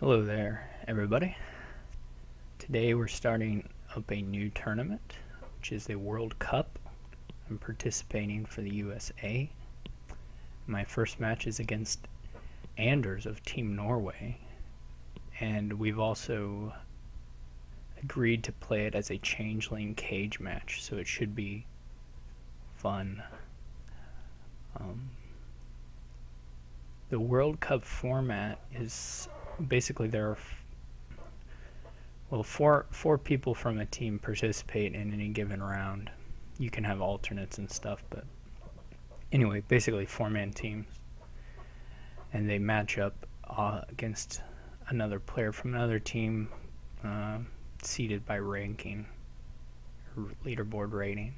Hello there, everybody. Today we're starting up a new tournament, which is the World Cup. I'm participating for the USA. My first match is against Anders of Team Norway, and we've also agreed to play it as a Changeling cage match, so it should be fun. The World Cup format is basically there are four people from a team participate in any given round. You can have alternates and stuff, but anyway, basically 4-man teams, and they match up against another player from another team, seeded by ranking or leaderboard rating.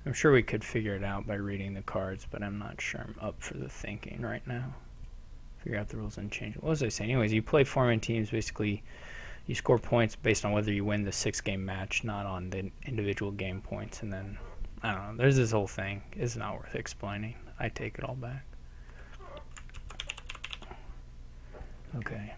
I'm sure we could figure it out by reading the cards, but I'm not sure I'm up for the thinking right now. Figure out the rules and change. What was I saying? Anyways, you play 4-man teams. Basically, you score points based on whether you win the 6-game match, not on the individual game points. And then, I don't know, there's this whole thing. It's not worth explaining. I take it all back. Okay.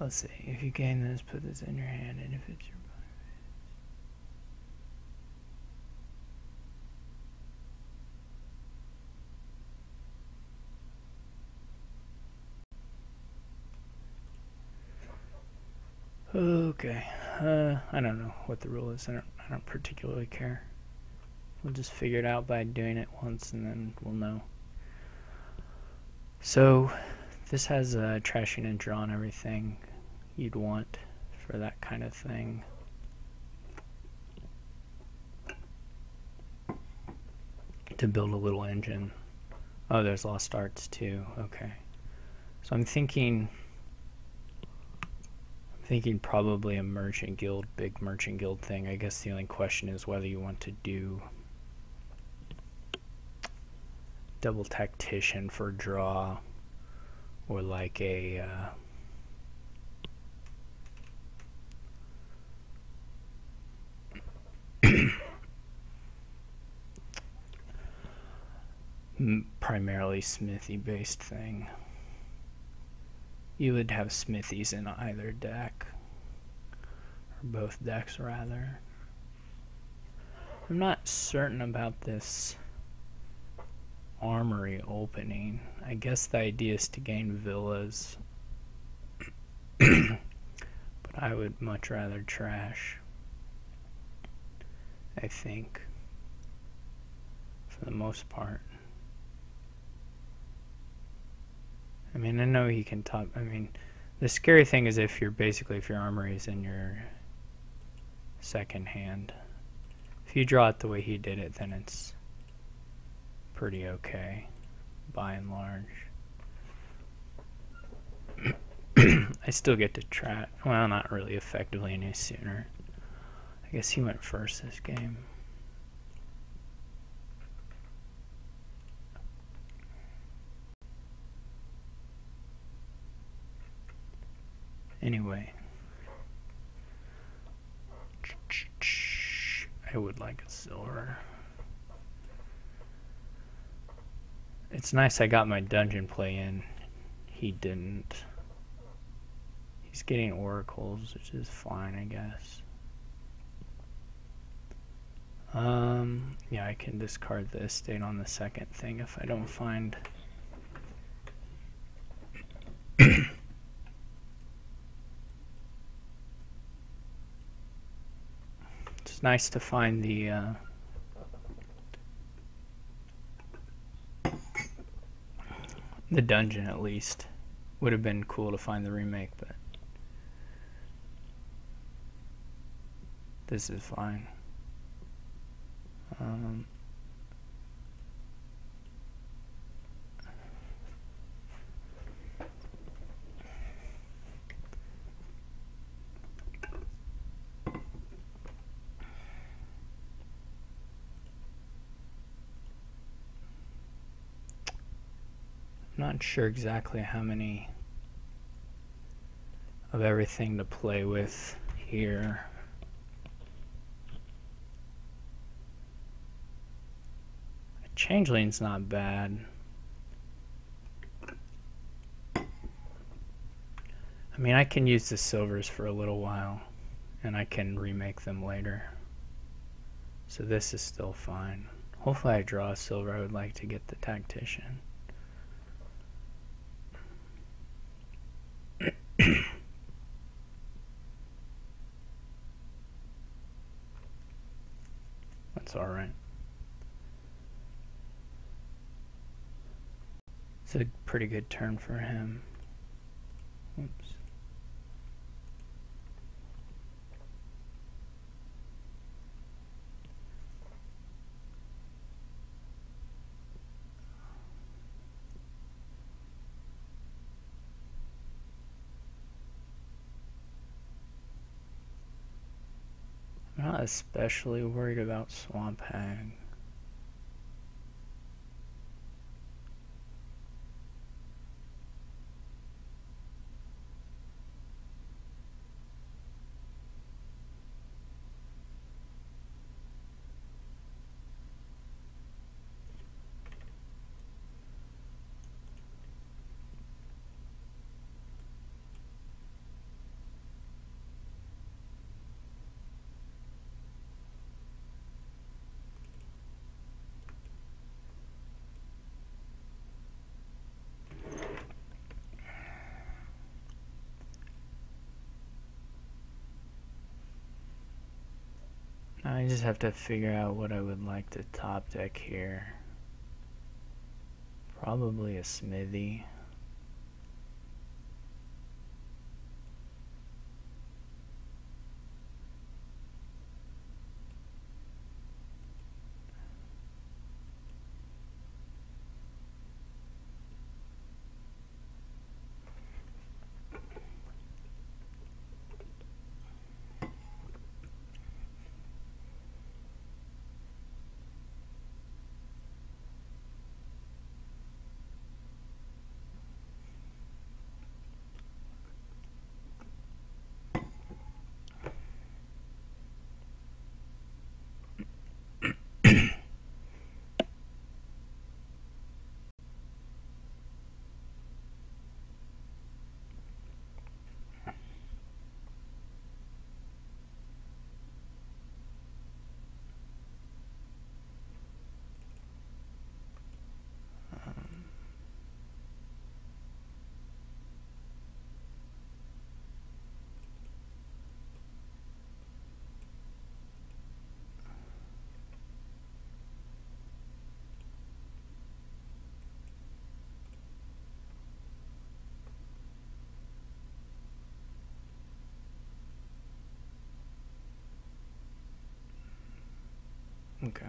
Let's see. If you gain this, put this in your hand, and if it's your okay. I don't know what the rule is. I don't particularly care. We'll just figure it out by doing it once, and then we'll know. So, this has trashing and draw and everything you'd want for that kind of thing. To build a little engine. Oh, there's lost arts too. Okay. So I'm thinking probably a merchant guild, big merchant guild thing. I guess the only question is whether you want to do double tactician for draw, or like a primarily smithy based thing. You would have smithies in either deck, or both decks rather. I'm not certain about this armory opening. I guess the idea is to gain villas, but I would much rather trash, I think, for the most part. I mean, I know he can top. I mean, the scary thing is if your armory is in your second hand. If you draw it the way he did it, then it's pretty okay, by and large. I still get to try, well, not really effectively any sooner. I guess he went first this game. Anyway, I would like a silver. It's nice I got my dungeon play in. He didn't. He's getting oracles, which is fine, I guess. Yeah, I can discard the estate on the second thing if I don't find... It's nice to find the dungeon, at least. Would have been cool to find the remake, but this is fine. Not sure exactly how many of everything to play with here. Changeling's not bad. I mean, I can use the silvers for a little while, and I can remake them later. So this is still fine. Hopefully I draw a silver. I would like to get the tactician. That's alright. It's a pretty good turn for him. Oops. I'm not especially worried about Swamp Hag. I just have to figure out what I would like to top deck here. Probably a smithy. Okay.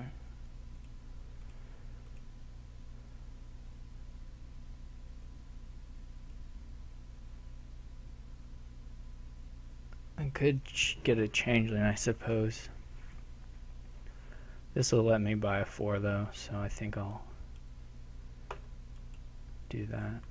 I could get a Changeling, I suppose. This will let me buy a 4 though, so I think I'll do that.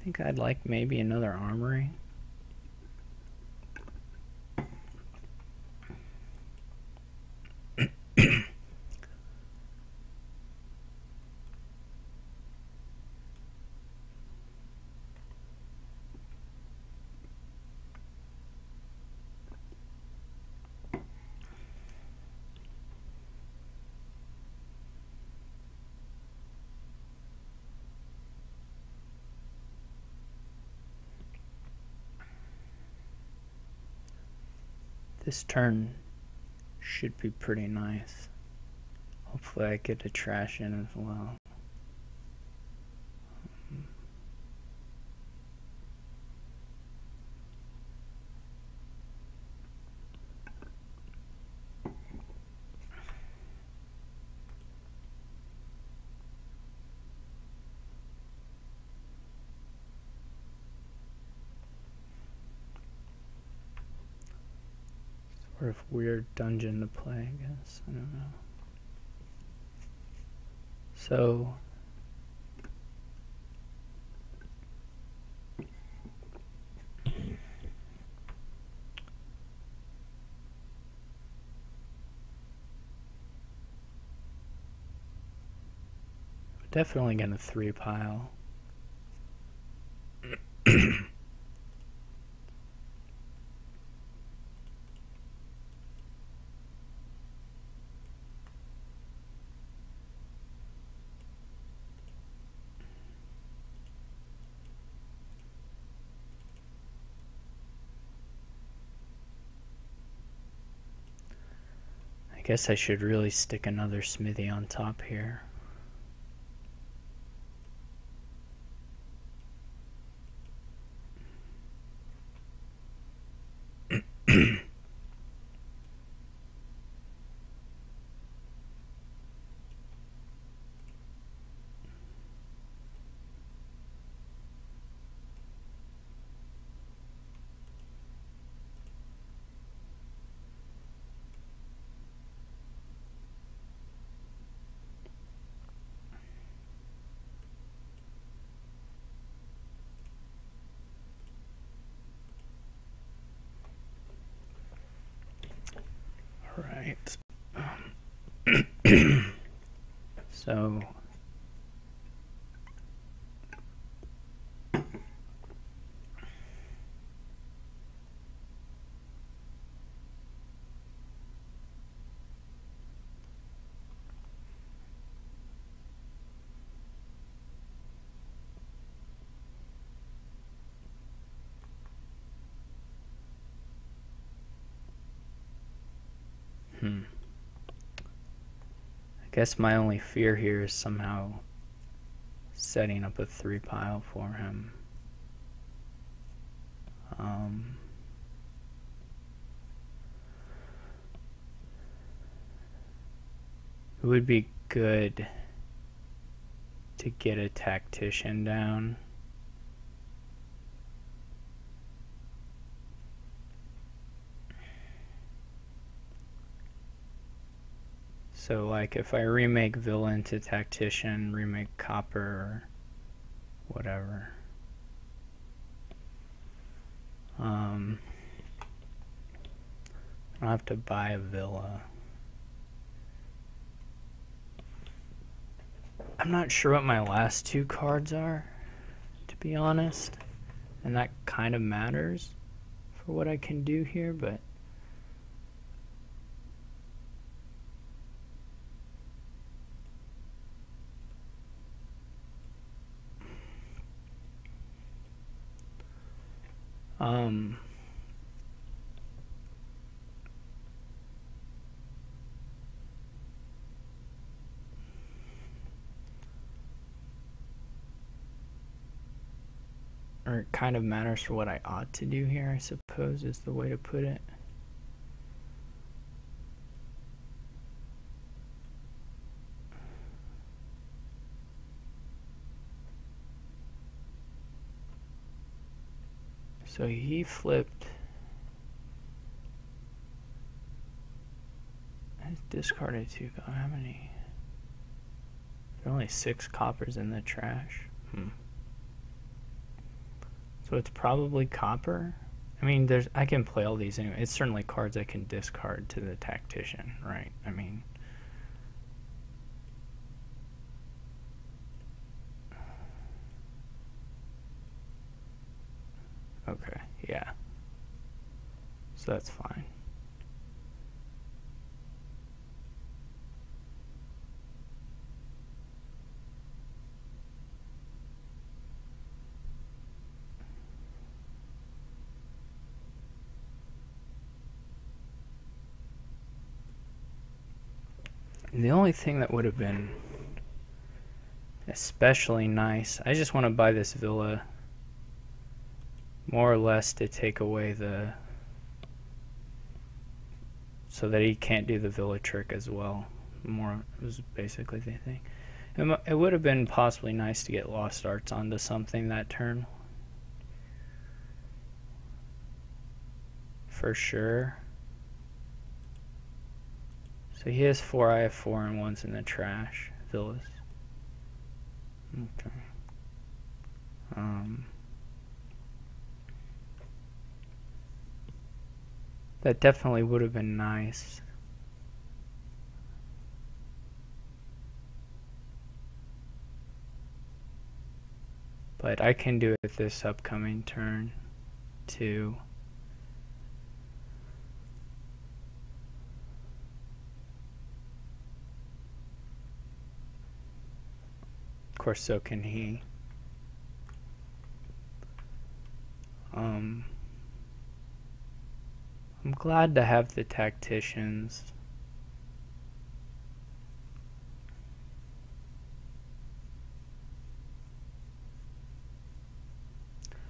I think I'd like maybe another armory. This turn should be pretty nice. Hopefully I get a trash in as well. Sort of weird dungeon to play, I guess. I don't know. So definitely gonna 3 pile. I guess I should really stick another smithy on top here. Right. So I guess my only fear here is somehow setting up a 3 pile for him. It would be good to get a tactician down. So like if I remake villain to tactician, remake copper or whatever. I'll have to buy a villa. I'm not sure what my last 2 cards are, to be honest. And that kind of matters for what I can do here, but or it kind of matters for what I ought to do here, I suppose is the way to put it. So he flipped. He's discarded 2. How many? There are only 6 coppers in the trash. So it's probably copper. I mean, I can play all these anyway. It's certainly cards I can discard to the tactician, right? I mean, okay, yeah. So that's fine. And the only thing that would have been especially nice, I just want to buy this villa more or less to take away the, so that he can't do the villa trick as well. More was basically the thing. It would have been possibly nice to get Lost Arts onto something that turn. For sure. So he has 4, I have 4, and 1's in the trash. Villas. Okay. That definitely would have been nice. But I can do it this upcoming turn too. Of course, so can he. I'm glad to have the tacticians.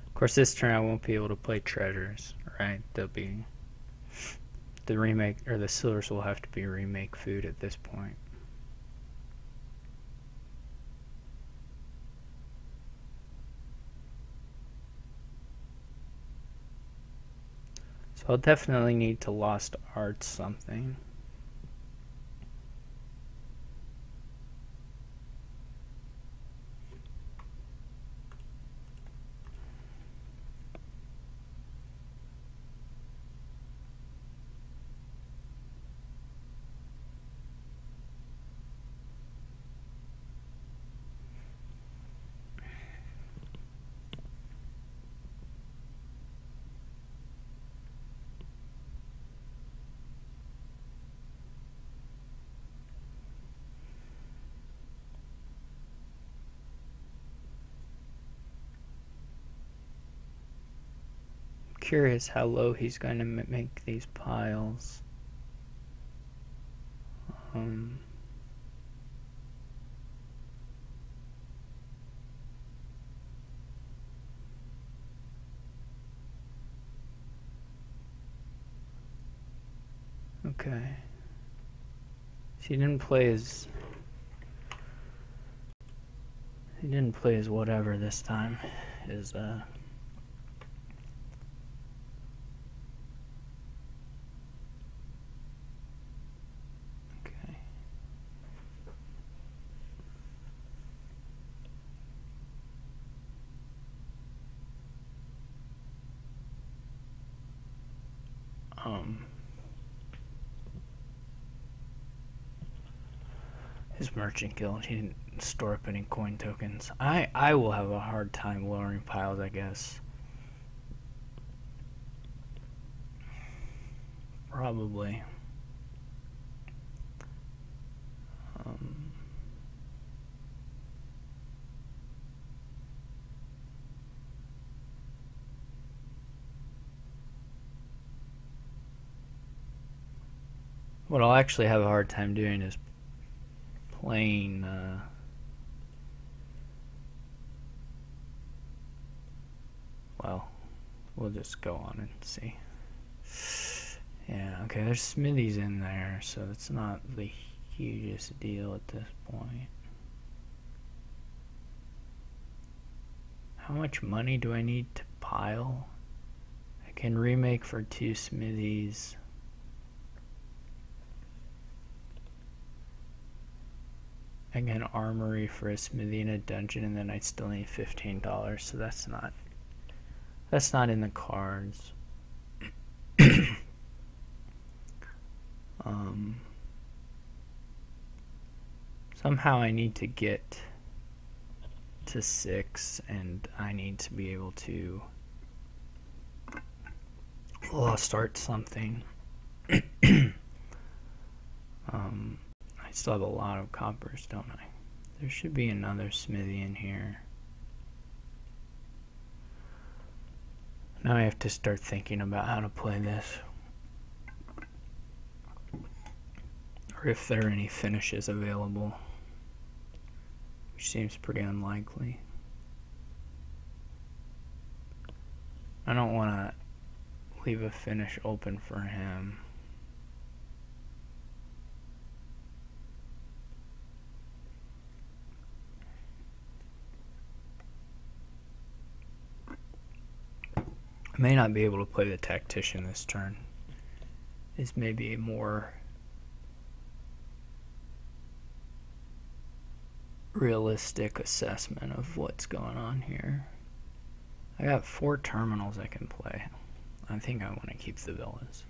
Of course, this turn I won't be able to play treasures, right? They'll be the remake, or the silvers will have to be remake food at this point. So I'll definitely need to Lost Arts something. Curious how low he's going to make these piles. Okay. So he didn't play his whatever this time. His his merchant guild. He didn't store up any coin tokens. I will have a hard time lowering piles, I guess. Probably. What I'll actually have a hard time doing is playing we'll just go on and see. Yeah, okay, there's smithies in there, so it's not the hugest deal at this point. How much money do I need to pile? I can remake for 2 smithies. I get an armory for a smithy in a dungeon, and then I still need $15, so that's not in the cards. Somehow I need to get to 6, and I need to be able to start something. I still have a lot of coppers, don't I? There should be another smithy in here. Now I have to start thinking about how to play this. Or if there are any finishes available, which seems pretty unlikely. I don't want to leave a finish open for him. I may not be able to play the tactician this turn. This may be a more realistic assessment of what's going on here. I got 4 terminals I can play. I think I want to keep the villas.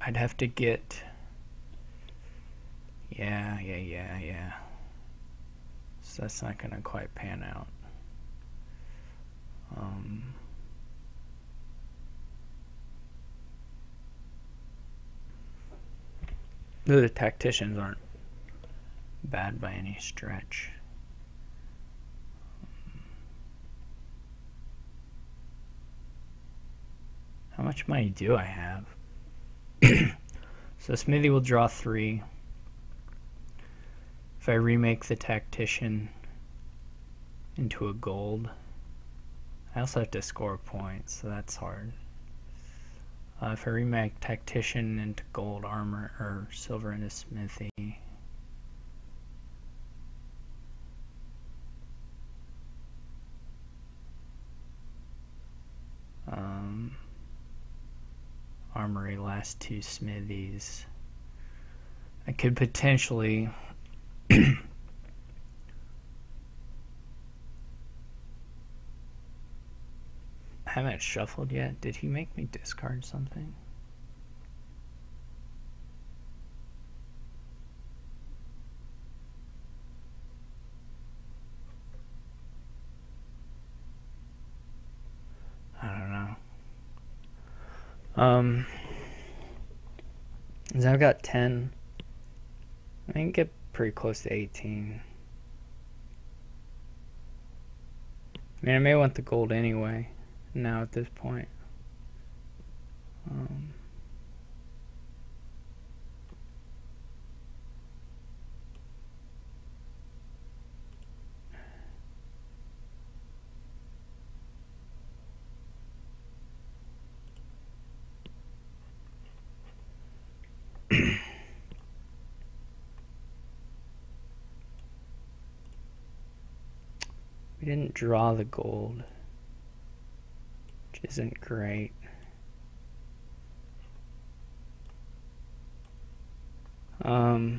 I'd have to get... Yeah. So that's not going to quite pan out. The tacticians aren't bad by any stretch. How much money do I have? So Smithy will draw 3. If I remake the tactician into a gold, I also have to score points, so that's hard. If I remake tactician into gold armor, or silver into smithy, armory last 2 smithies, I could potentially I haven't shuffled yet. Did he make me discard something? I don't know. So I've got 10. I can get pretty close to 18. I mean, I may want the gold anyway, now at this point. We didn't draw the gold, which isn't great. I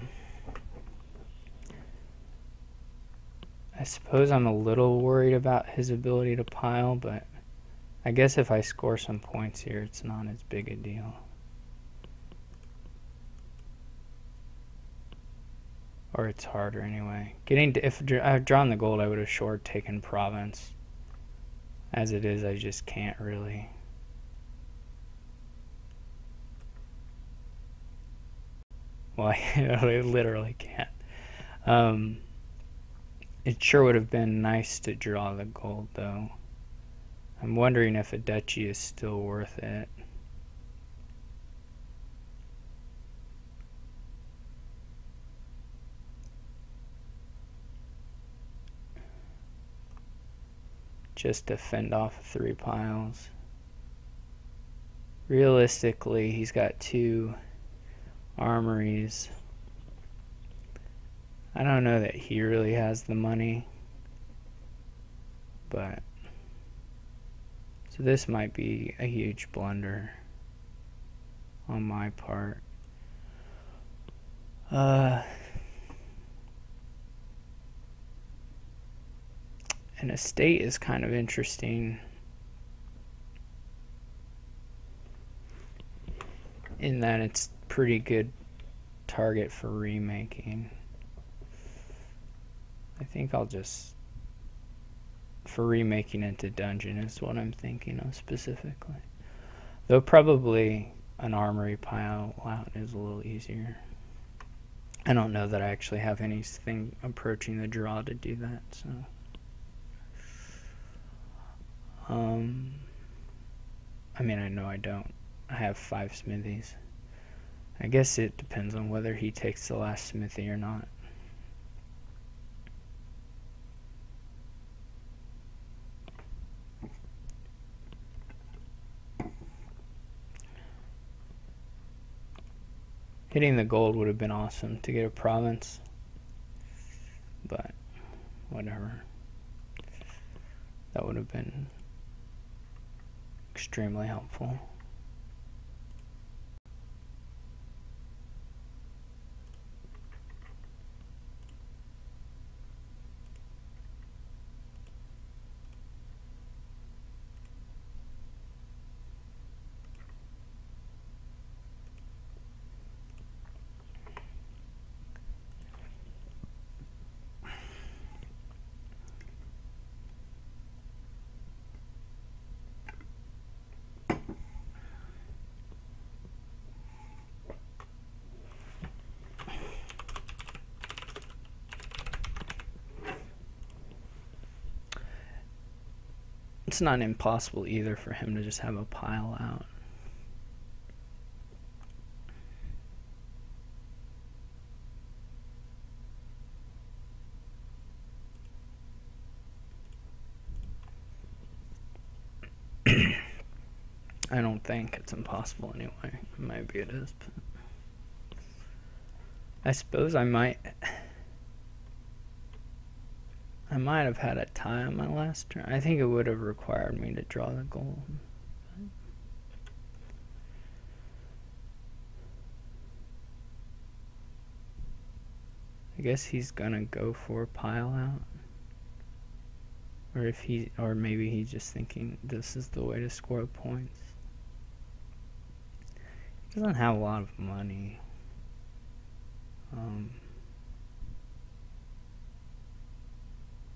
suppose I'm a little worried about his ability to pile, but I guess if I score some points here, it's not as big a deal. Or it's harder anyway. If I had drawn the gold, I would have sure taken province. As it is, I just can't really. Well, I literally can't. It sure would have been nice to draw the gold, though. I'm wondering if a duchy is still worth it. just to fend off 3 piles. Realistically, he's got 2 armories. I don't know that he really has the money, but so this might be a huge blunder on my part. An estate is kind of interesting in that it's pretty good target for remaking. I think I'll just, for remaking into dungeon is what I'm thinking of specifically. Though probably an armory pile out is a little easier. I don't know that I actually have anything approaching the draw to do that, so. I mean, I know I don't. I have 5 smithies. I guess it depends on whether he takes the last smithy or not. Hitting the gold would have been awesome to get a province, but whatever. That would have been extremely helpful. It's not impossible either for him to just have a pile out. I don't think it's impossible anyway. Maybe it is, but I suppose I might have had a tie on my last turn. I think it would have required me to draw the gold. I guess he's gonna go for a pile out. Or maybe he's just thinking this is the way to score points. He doesn't have a lot of money.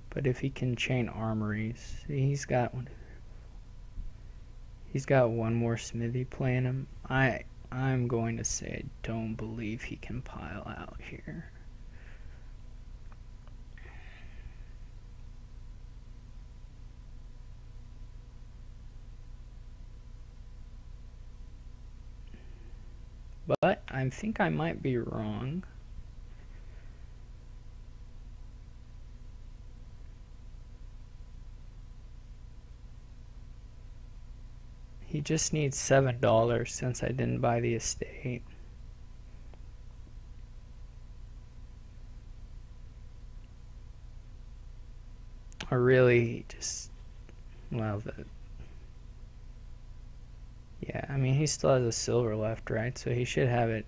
But if he can chain armories, he's got one more smithy playing him. I'm going to say I don't believe he can pile out here. But I think I might be wrong. He just needs $7 since I didn't buy the estate. Or really just, well, yeah, I mean, he still has a silver left, right? So he should have it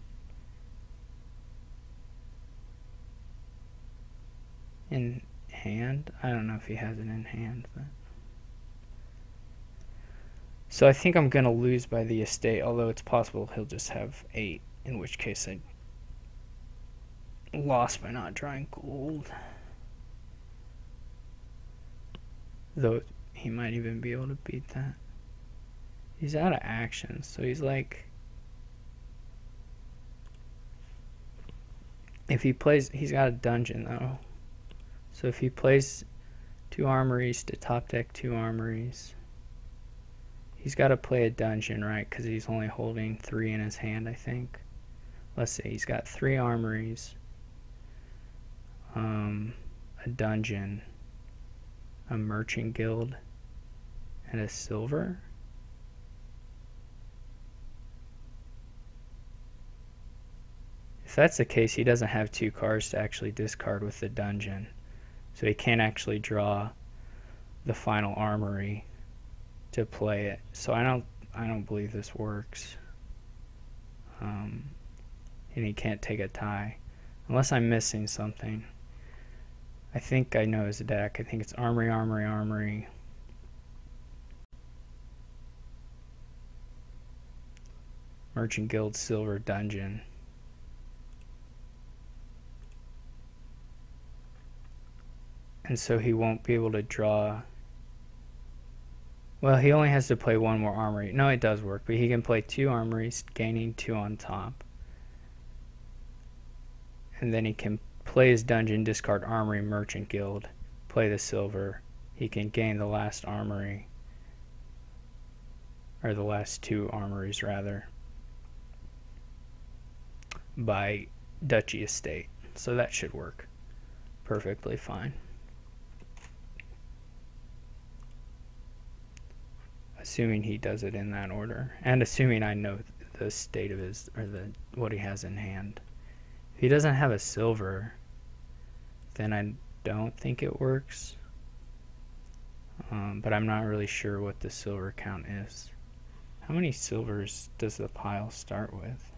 in hand. I don't know if he has it in hand, but. So I think I'm going to lose by the estate, although it's possible he'll just have 8, in which case I lost by not drawing gold. Though he might even be able to beat that. He's out of action, so he's like... If he plays... He's got a dungeon, though. So if he plays 2 armories to top deck 2 armories... He's got to play a dungeon, right? Because he's only holding 3 in his hand, I think. Let's see, he's got 3 armories, a dungeon, a merchant guild, and a silver. If that's the case, he doesn't have 2 cards to actually discard with the dungeon, so he can't actually draw the final armory to play it. So I don't believe this works. And he can't take a tie unless I'm missing something. I think I know his deck. I think it's Armory, Armory, Armory. Merchant Guild, Silver, Dungeon. And so he won't be able to draw. Well, he only has to play 1 more Armory. No, it does work, but he can play 2 Armories, gaining 2 on top. And then he can play his Dungeon, discard Armory, Merchant Guild, play the Silver. He can gain the last Armory, or the last 2 Armories rather, by Duchy Estate. So that should work perfectly fine. Assuming he does it in that order, and assuming I know the state of his, or what he has in hand. If he doesn't have a silver, then I don't think it works. But I'm not really sure what the silver count is. How many silvers does the pile start with?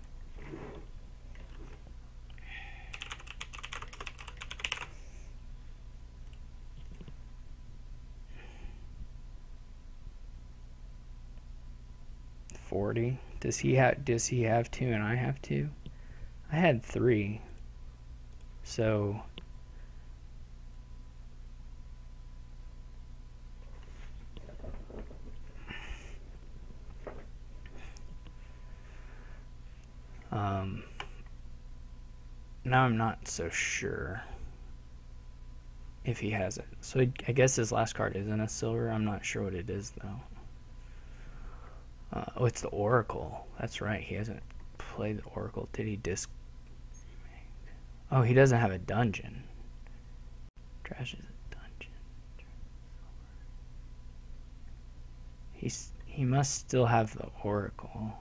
Does he have 2 and I have 2? I had 3. So now I'm not so sure if he has it. So I guess his last card isn't a silver. I'm not sure what it is though. Oh, it's the Oracle. That's right. He hasn't played the Oracle. Did he disc? Oh, he doesn't have a dungeon. Trash is a dungeon. He must still have the Oracle.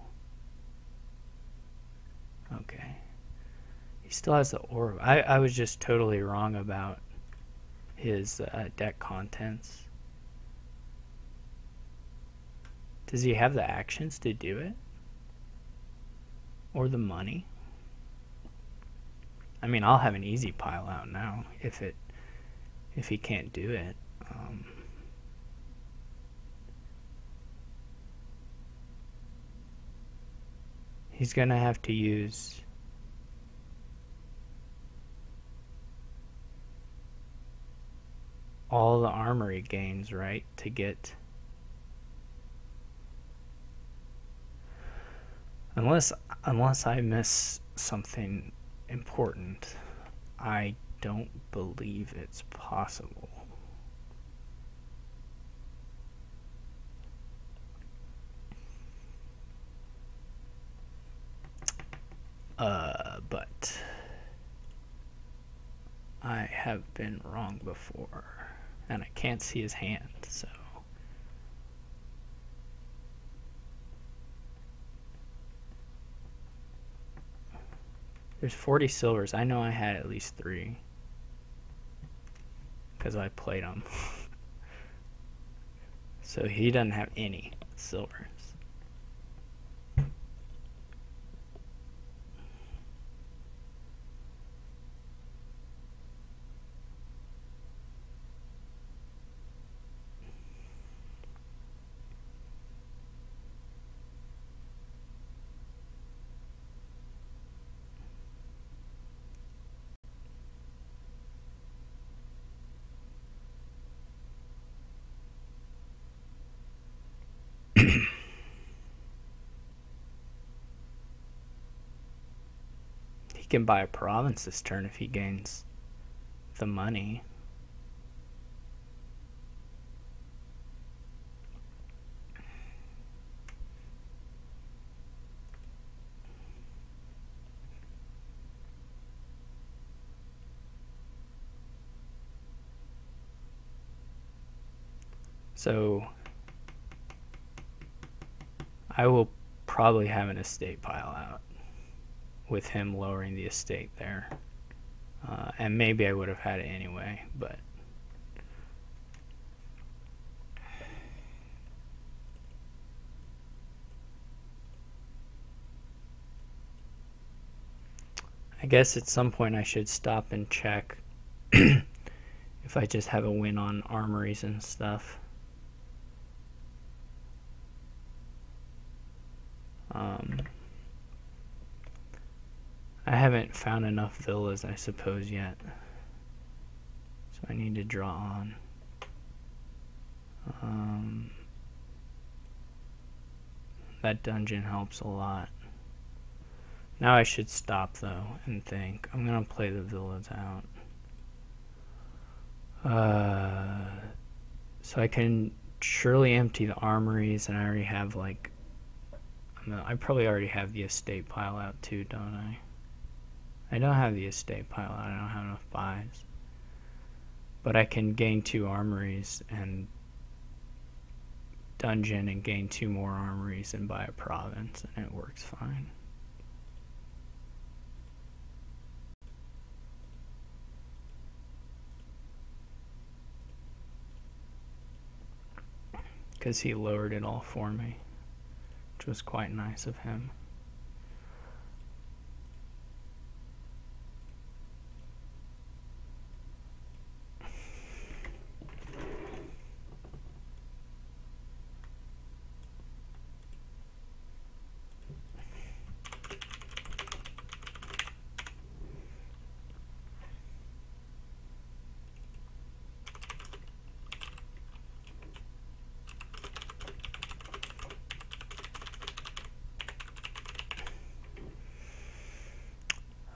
Okay. He still has the Oracle. I was just totally wrong about his deck contents. Does he have the actions to do it? Or the money? I mean, I'll have an easy pile out now if he can't do it. He's gonna have to use all the armory gains, right, to get. Unless I miss something important, I don't believe it's possible. But I have been wrong before, and I can't see his hand, so. There's 40 silvers. I know I had at least 3 because I played them. So he doesn't have any silvers. He can buy a province this turn if he gains the money. So I will probably have an estate pile out with him lowering the estate there. And maybe I would have had it anyway, but I guess at some point I should stop and check if I just have a win on armories and stuff. I haven't found enough villas, I suppose, yet. So I need to draw on. That dungeon helps a lot. Now I should stop, though, and think. I'm going to play the villas out. So I can surely empty the armories, and I already have, like... I probably already have the estate pile out, too, don't I? I don't have the estate pile out. I don't have enough buys. But I can gain 2 armories and dungeon and gain 2 more armories and buy a province, and it works fine. Because he lowered it all for me, which was quite nice of him.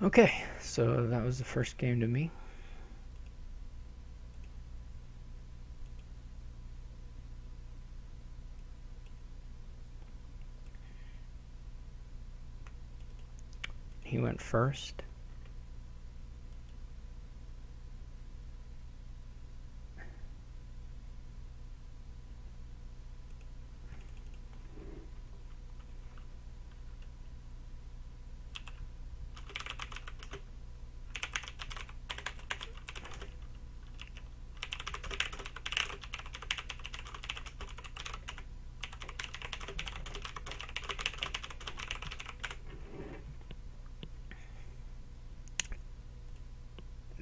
Okay, so that was the first game to me. He went first.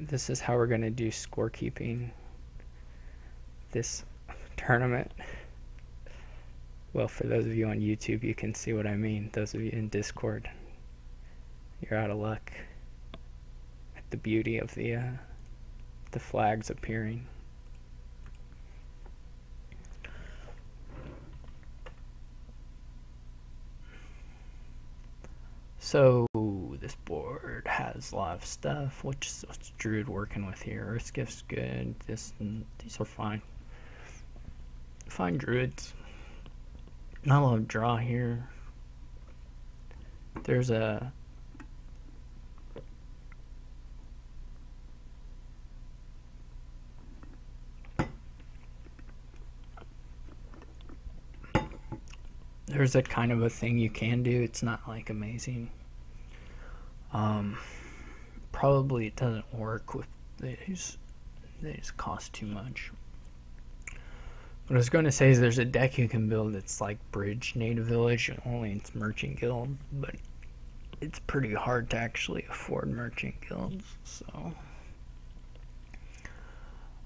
This is how we're going to do scorekeeping this tournament. Well, for those of you on YouTube, you can see what I mean. Those of you in Discord, you're out of luck at the beauty of the flags appearing. So this board has a lot of stuff. What's Druid working with here? Earthgift's good. These are fine. Fine Druids. Not a lot of draw here. There's a kind of a thing you can do. It's not like amazing. Probably it doesn't work with these. They just cost too much. What I was going to say is there's a deck you can build that's like Bridge Native Village, only it's Merchant Guild, but it's pretty hard to actually afford Merchant Guilds, so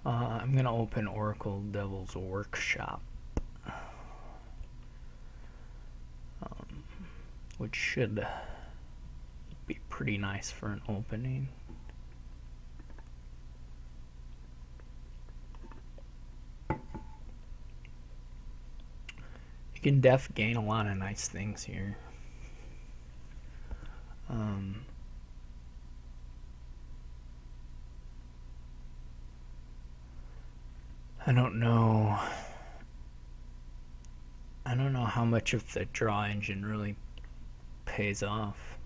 I'm going to open Oracle Devil's Workshop, which should be pretty nice for an opening. You can gain a lot of nice things here. I don't know how much of the draw engine really pays off.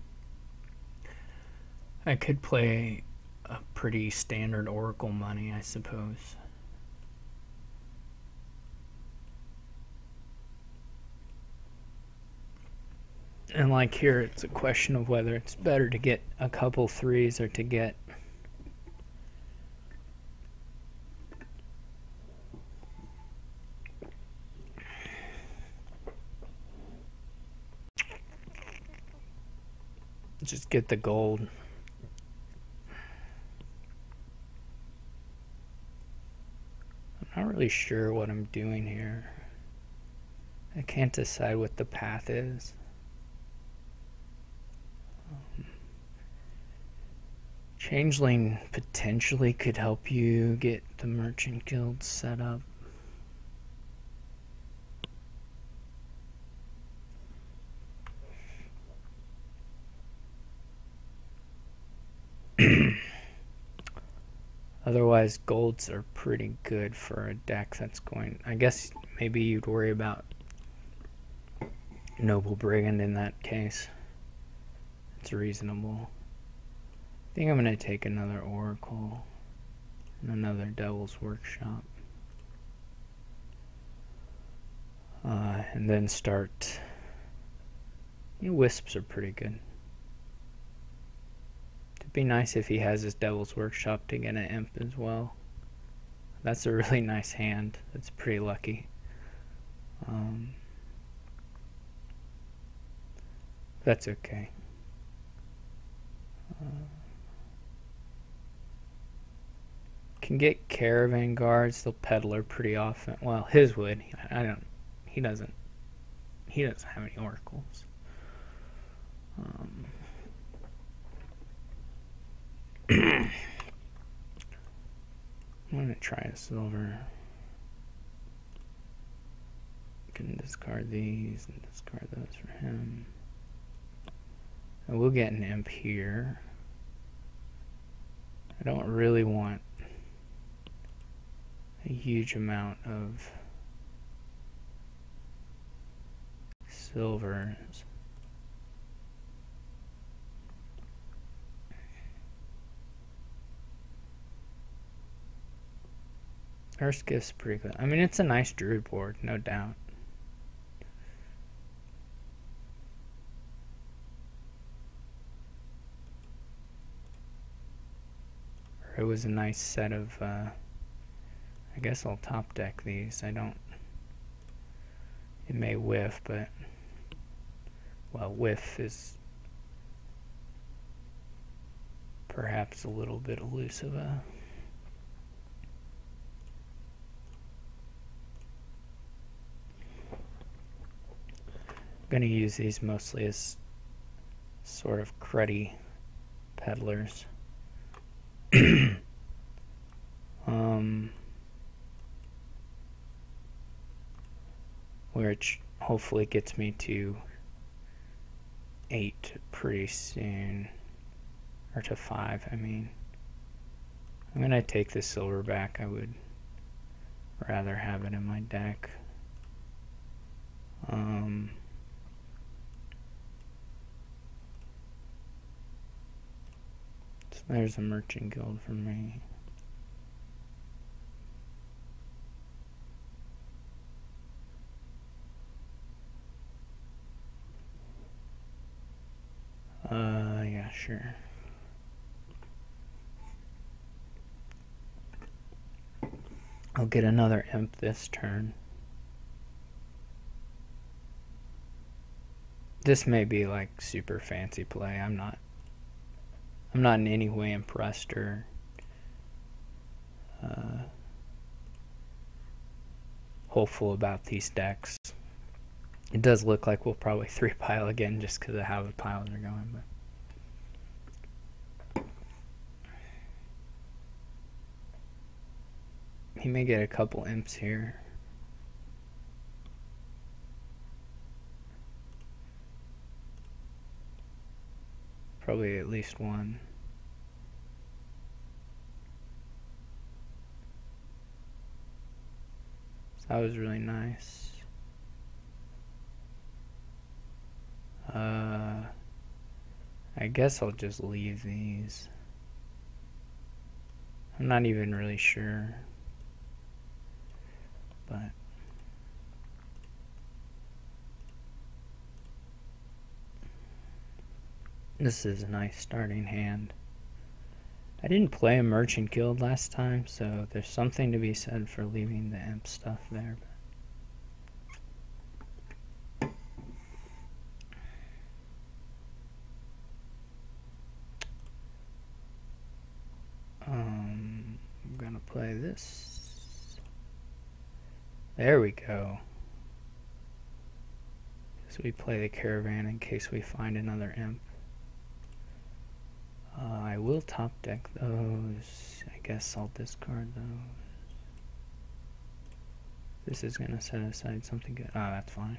I could play a pretty standard Oracle money, I suppose. And like here, it's a question of whether it's better to get a couple threes or to get just get the gold. I'm not really sure what I'm doing here. I can't decide what the path is. Changeling potentially could help you get the merchant guild set up. Otherwise, golds are pretty good for a deck that's going... I guess maybe you'd worry about Noble Brigand in that case. It's reasonable. I think I'm going to take another Oracle and another Devil's Workshop. And then start... Wisps are pretty good. It'd be nice if he has his Devil's Workshop to get an imp as well. That's a really nice hand. That's pretty lucky. That's okay. Can get Caravan Guards. They'll peddler pretty often. Well, his would. He doesn't have any oracles. I'm gonna try a silver. Can discard these and discard those for him. And we'll get an imp here. I don't really want a huge amount of silvers. Earth Gift's pretty good. I mean, it's a nice druid board, no doubt. It was a nice set of, I guess I'll top deck these. It may whiff, but, well, whiff is perhaps a little bit elusive. I'm going to use these mostly as sort of cruddy peddlers. Which hopefully gets me to 8 pretty soon. Or to 5, I mean. I'm going to take the silver back. I would rather have it in my deck. So there's a merchant guild for me. Yeah, sure. I'll get another imp this turn. This may be like super fancy play. I'm not in any way impressed or hopeful about these decks. It does look like we'll probably 3-pile again just because of how the piles are going. But he may get a couple imps here. Probably at least one. So that was really nice. I guess I'll just leave these. I'm not even really sure. But This is a nice starting hand. I didn't play a Merchant Guild last time, so there's something to be said for leaving the imp stuff there. I'm gonna play this. There we go. So we play the caravan in case we find another imp. I will top deck those. I guess I'll discard those. This is gonna set aside something good. Oh, that's fine.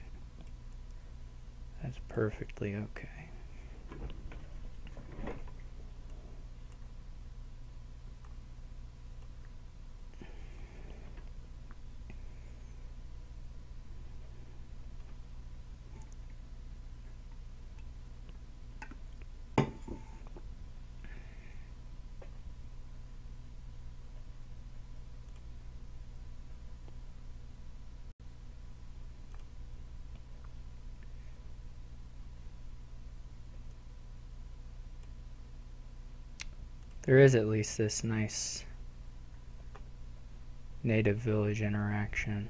That's perfectly okay. There is at least this nice native village interaction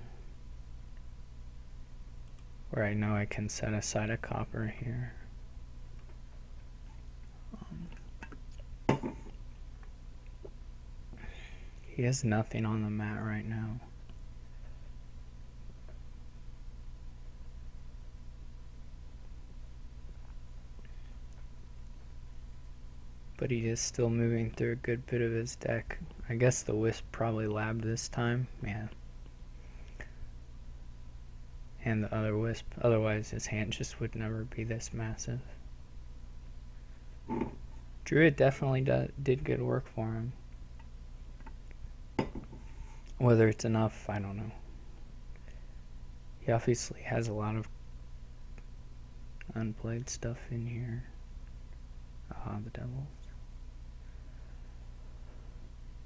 where I know I can set aside a copper here. He has nothing on the mat right now. But he is still moving through a good bit of his deck. I guess the Wisp probably labbed this time. Yeah. And the other Wisp. Otherwise his hand just would never be this massive. Druid definitely did good work for him. Whether it's enough, I don't know. He obviously has a lot of unplayed stuff in here. Ah, the Devils.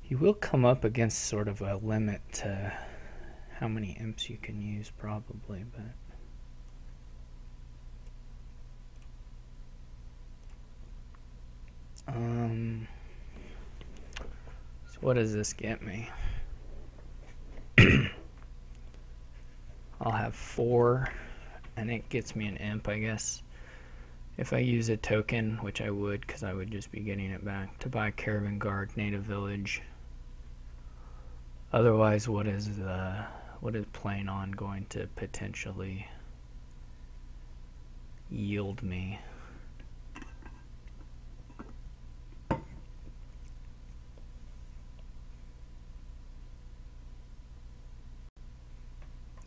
You will come up against sort of a limit to how many imps you can use, probably, but so what does this get me? I'll have 4, and it gets me an imp, I guess. If I use a token, which I would, because I would just be getting it back, to buy Caravan Guard, Native Village. Otherwise, what is playing on going to potentially yield me?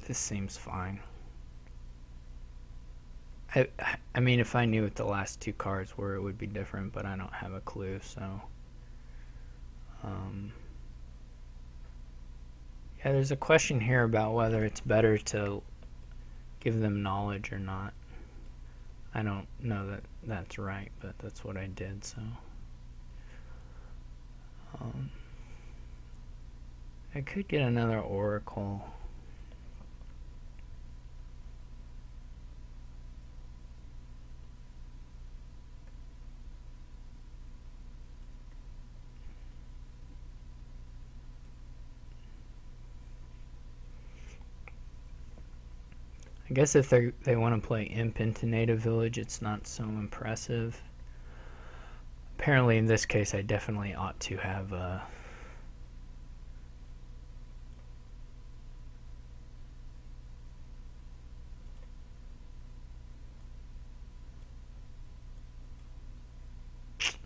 This seems fine. I mean, if I knew what the last 2 cards were, it would be different, but I don't have a clue, so yeah, there's a question here about whether it's better to give them knowledge or not. I don't know that that's right, but that's what I did, so I could get another Oracle. I guess if they want to play Imp into Native Village, it's not so impressive. Apparently in this case I definitely ought to have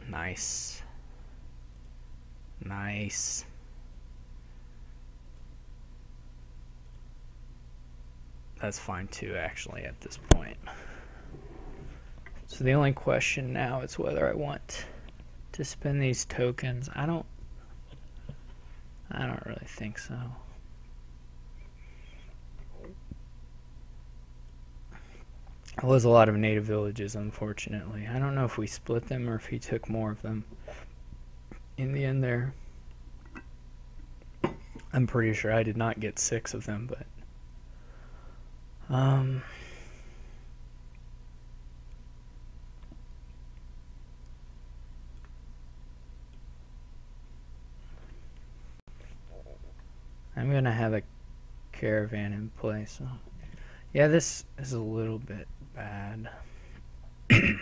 nice. Nice. That's fine too, actually, at this point. So the only question now is whether I want to spend these tokens. I don't really think so. It was a lot of native villages, unfortunately. I don't know if we split them or if he took more of them in the end there. I'm pretty sure I did not get 6 of them, but gonna have a caravan in place. So. Yeah, this is a little bit bad. Can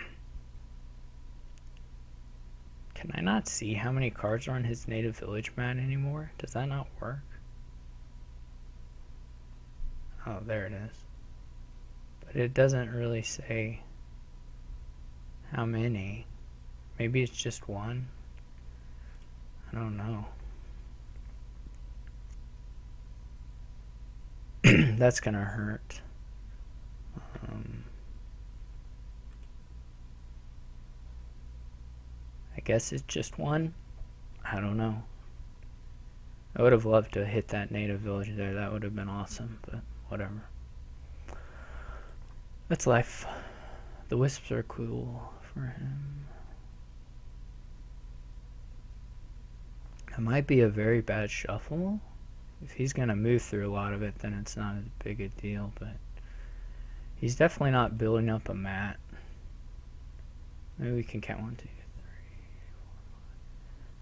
I not see how many cards are on his native village mat anymore? Does that not work? Oh, there it is. But it doesn't really say how many. Maybe it's just one. I don't know. That's gonna hurt. I guess it's just one. I don't know. I would have loved to hit that native village there. That would have been awesome, but whatever. That's life. The wisps are cool for him. It might be a very bad shuffle. If he's going to move through a lot of it, then it's not as big a deal, but he's definitely not building up a mat. Maybe we can count 1, 2, 3, 4,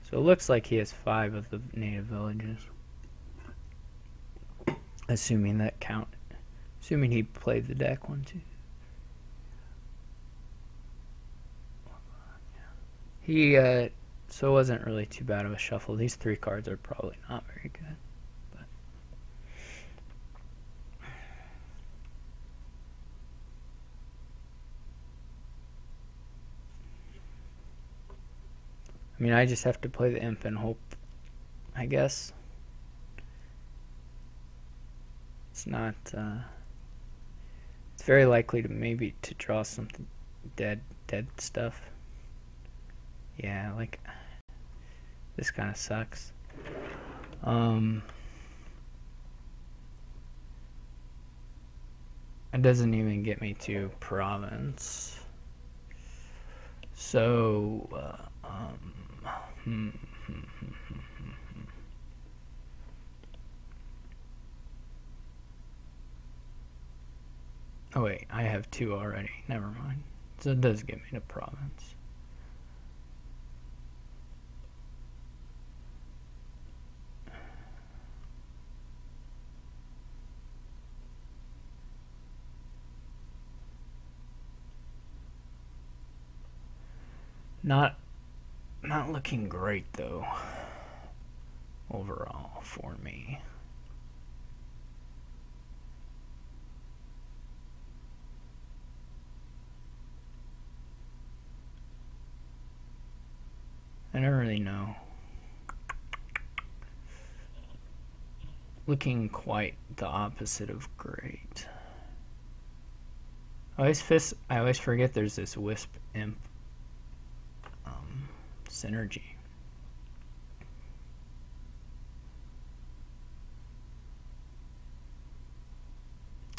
5. So it looks like he has 5 of the native villages. Assuming that count. Assuming he played the deck 1, 2. He, so it wasn't really too bad of a shuffle. These 3 cards are probably not very good. But I mean, I just have to play the imp and hope, I guess. It's not, it's very likely to maybe to draw something dead stuff. Yeah, like, this kind of sucks. It doesn't even get me to province. So, oh wait, I have 2 already. Never mind. So it does get me to province. Not looking great though, overall for me. I don't really know. Looking quite the opposite of great. I always forget there's this wisp imp synergy.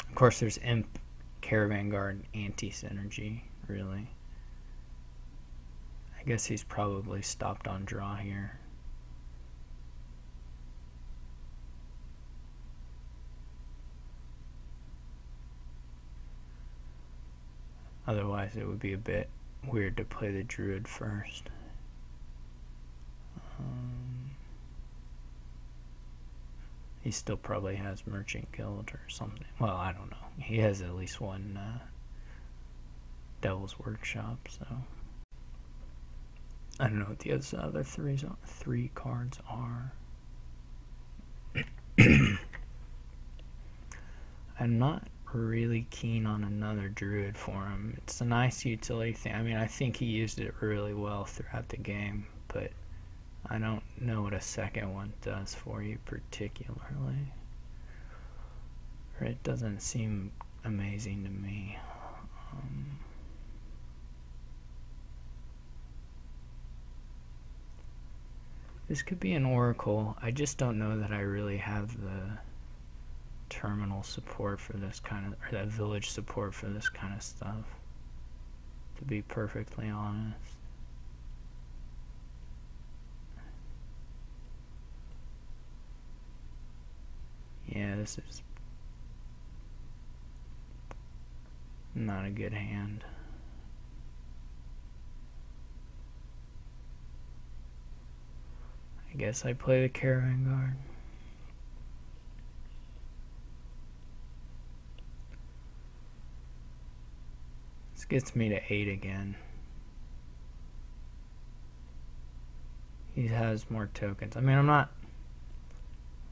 Of course, there's imp caravan guard anti-synergy, really. I guess he's probably stopped on draw here. Otherwise, it would be a bit weird to play the druid first. He still probably has Merchant Guild or something. Well, I don't know. He has at least one Devil's Workshop, so I don't know what the other 3 cards are. I'm not really keen on another druid for him. It's a nice utility thing. I mean, I think he used it really well throughout the game, but I don't know what a second one does for you particularly. Or it doesn't seem amazing to me. This could be an oracle. I just don't know that I really have the terminal support for this kind of, or that village support for this kind of stuff, to be perfectly honest. Yeah, this is not a good hand. I guess I play the caravan guard. This gets me to 8 again. He has more tokens. I mean, I'm not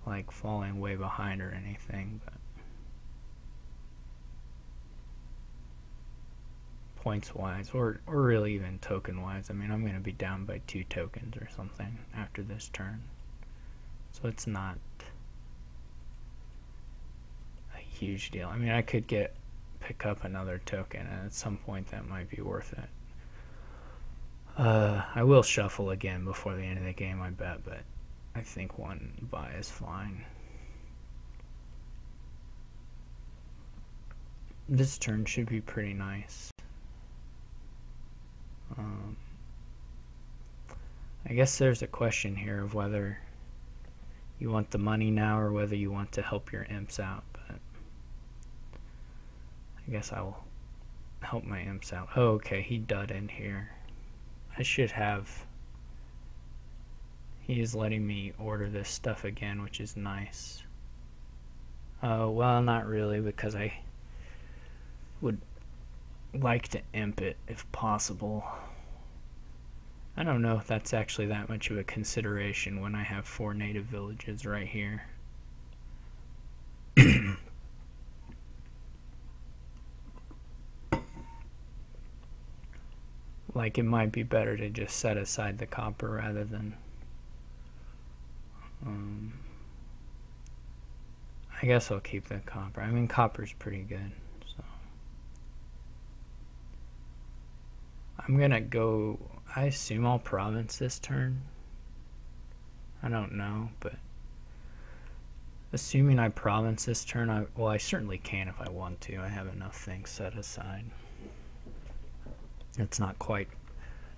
like falling way behind or anything, but points wise, or really even token wise, I mean, I'm going to be down by 2 tokens or something after this turn. So it's not a huge deal. I mean, I could pick up another token, and at some point that might be worth it. I will shuffle again before the end of the game, I bet, but I think 1 buy is fine. This turn should be pretty nice. I guess there's a question here of whether you want the money now or whether you want to help your imps out, but I guess I will help my imps out. Oh, okay, he dud in here. I should have... He is letting me order this stuff again, which is nice. Well, not really, because I would like to imp it if possible. I don't know if that's actually that much of a consideration when I have 4 native villages right here. Like, it might be better to just set aside the copper rather than... I guess I'll keep the copper. I mean, copper's pretty good, so... I'm gonna go... I assume I'll province this turn. I don't know, but... Assuming I province this turn, well, I certainly can if I want to. I have enough things set aside. It's not quite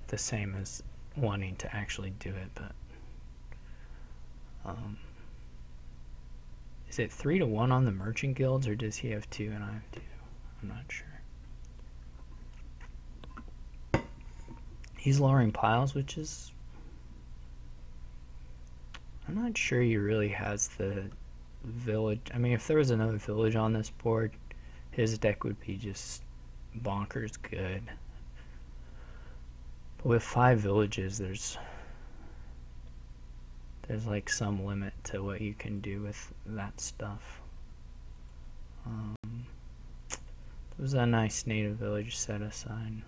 the same as wanting to actually do it, but... is it 3-1 on the merchant guilds, or does he have 2 and I have 2? I'm not sure. He's lowering piles, which is... I'm not sure he really has the village. I mean, if there was another village on this board, his deck would be just bonkers good. But with 5 villages, there's like some limit to what you can do with that stuff. There was a nice native village set aside.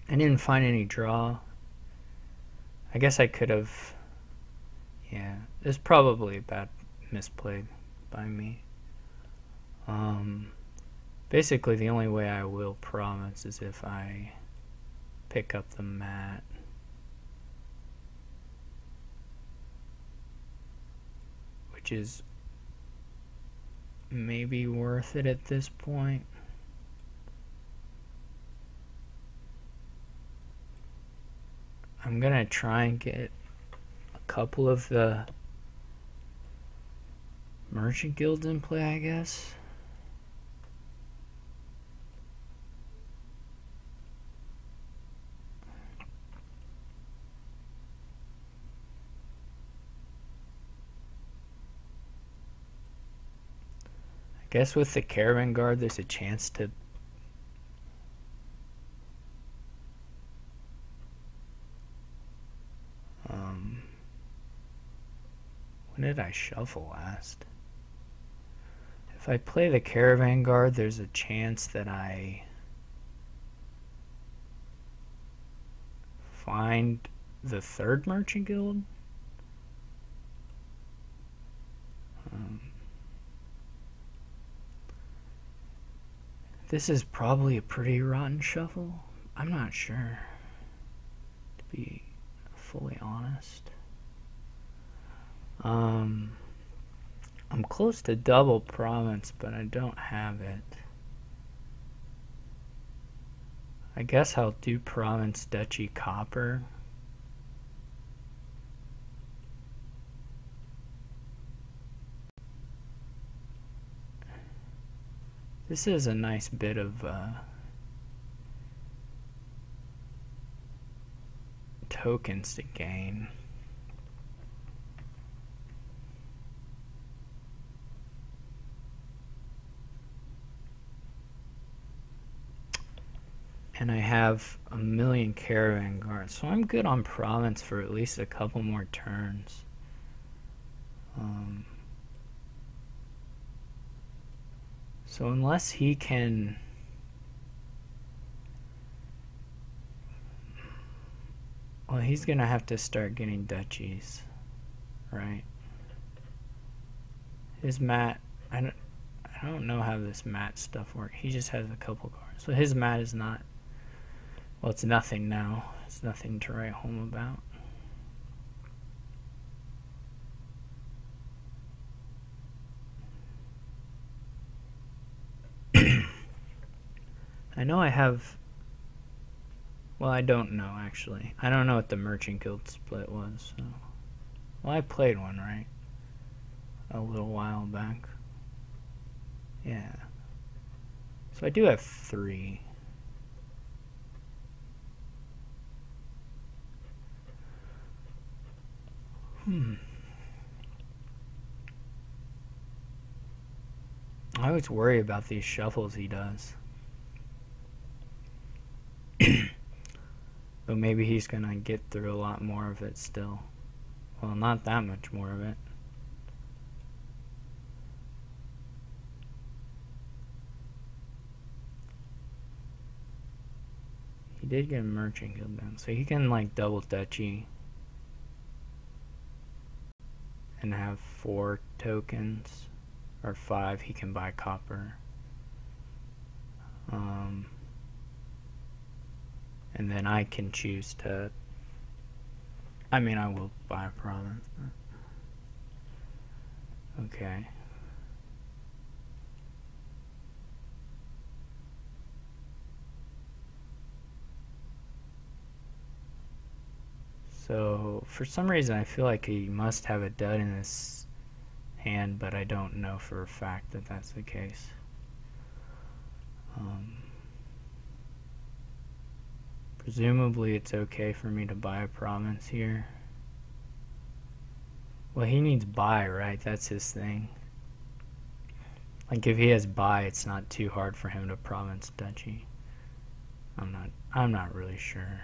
I didn't find any draw. I guess I could have... Yeah, it's probably a bad misplay by me. Basically, the only way I will province is if I pick up the mat. Which is maybe worth it at this point. I'm gonna try and get a couple of the merchant guilds in play, I guess. I guess with the caravan guard, there's a chance to when did I shuffle last? If I play the caravan guard, there's a chance that I find the 3rd merchant guild. This is probably a pretty rotten shuffle. I'm not sure, to be fully honest. I'm close to double province, but I don't have it. I guess I'll do province duchy copper. This is a nice bit of tokens to gain. And I have a million caravan guards, so I'm good on province for at least a couple more turns. So unless he can... Well, he's gonna have to start getting duchies, right? His mat, I don't know how this mat stuff works. He just has a couple cards, so his mat is not... Well, it's nothing now. It's nothing to write home about. I know I have... Well, I don't know, actually. I don't know what the Merchant Guild split was. So. Well, I played one, right? A little while back. Yeah. So I do have 3. I always worry about these shuffles he does. But maybe he's gonna get through a lot more of it still. Well, not that much more of it. He did get a Merchant Guild down, so he can like double duchy and have 4 tokens, or 5. He can buy copper. And then I can choose to... I mean, I will buy a province. Okay. So, for some reason, I feel like he must have a dud in his hand, but I don't know for a fact that that's the case. Presumably it's okay for me to buy a province here. Well, he needs buy, right? That's his thing. Like if he has buy, it's not too hard for him to province duchy. I'm not really sure.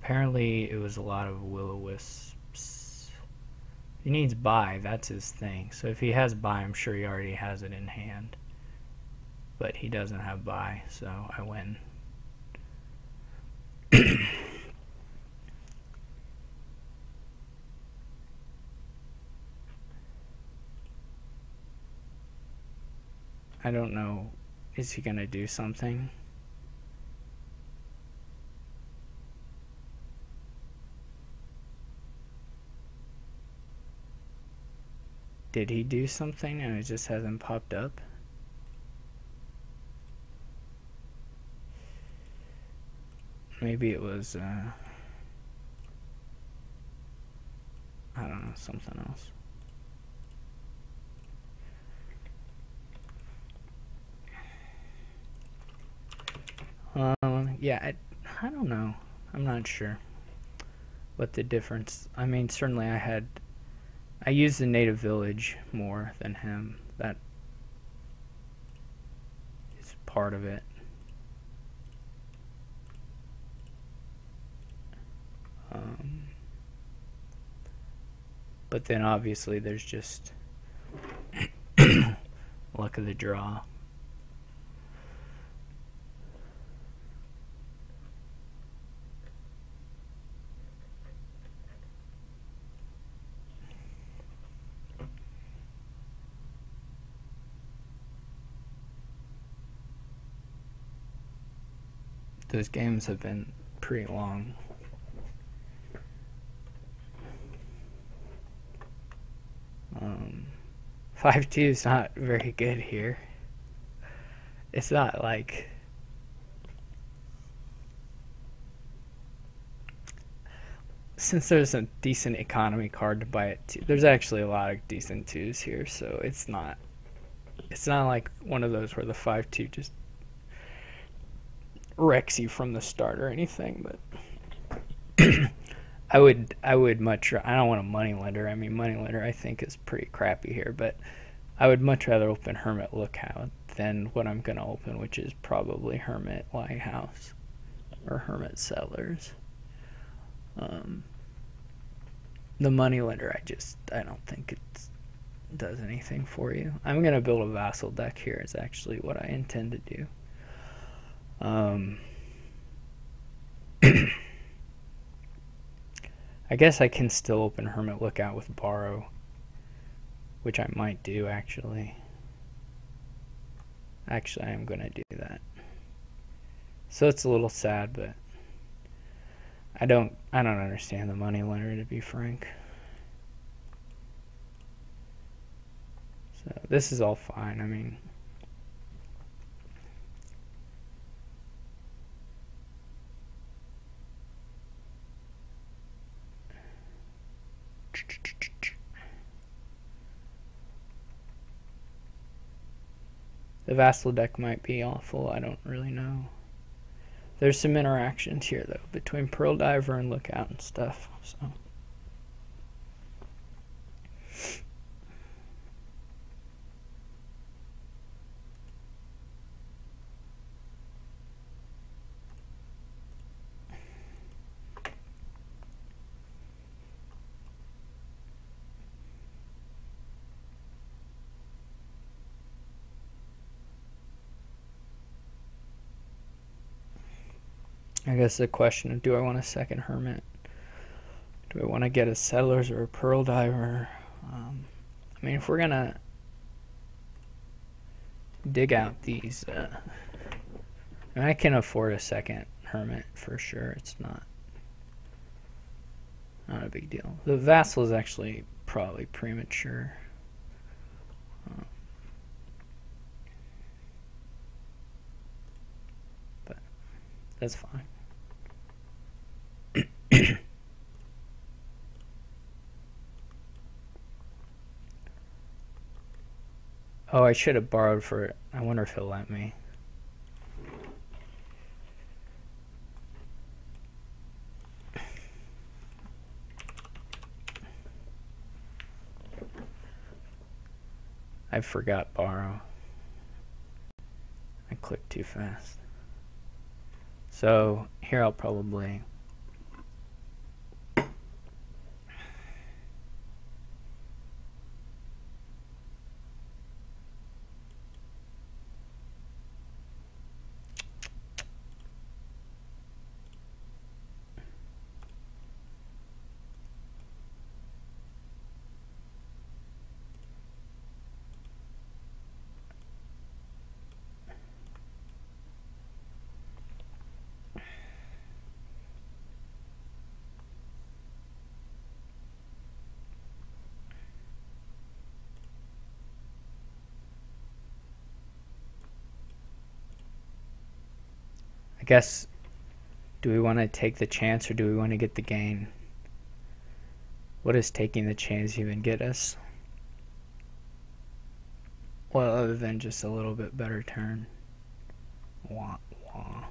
Apparently it was a lot of will-o-wisps. He needs buy, that's his thing. So if he has buy, I'm sure he already has it in hand. But he doesn't have buy, so I win. I don't know. Is he gonna do something? Did he do something and it just hasn't popped up? Maybe it was, I don't know, something else. Yeah, I don't know. I'm not sure what the difference. I mean, certainly I used the native village more than him. That is part of it. But then obviously there's just luck of the draw. Those games have been pretty long. 5-2 is not very good here. It's not like... Since there's a decent economy card to buy it too, there's actually a lot of decent 2s here, so it's not like one of those where the 5-2 just wrecks you from the start or anything, but I would much, I don't want a moneylender. I mean, moneylender I think is pretty crappy here, but I would much rather open Hermit Lookout than what I'm going to open, which is probably Hermit Lighthouse or Hermit Cellars. The moneylender, I don't think it does anything for you. I'm going to build a vassal deck here is actually what I intend to do. I guess I can still open Hermit Lookout with Borrow, which I might do actually. Actually, I am going to do that. So it's a little sad, but I don't understand the moneylender, to be frank. So this is all fine. I mean, the vassal deck might be awful. I don't really know. There's some interactions here, though, between Pearl Diver and Lookout and stuff. So I guess the question of, do I want a second Hermit? Do I want to get a Settlers or a Pearl Diver? I mean, if we're going to dig out these... I can afford a second Hermit for sure. It's not a big deal. The Vassal is actually probably premature. But that's fine. Oh, I should have borrowed for it. I wonder if he'll let me. I forgot borrow. I clicked too fast. So here I'll probably... I guess, do we want to take the chance or do we want to get the gain? What does taking the chance even get us? Well, other than just a little bit better turn. Wah, wah.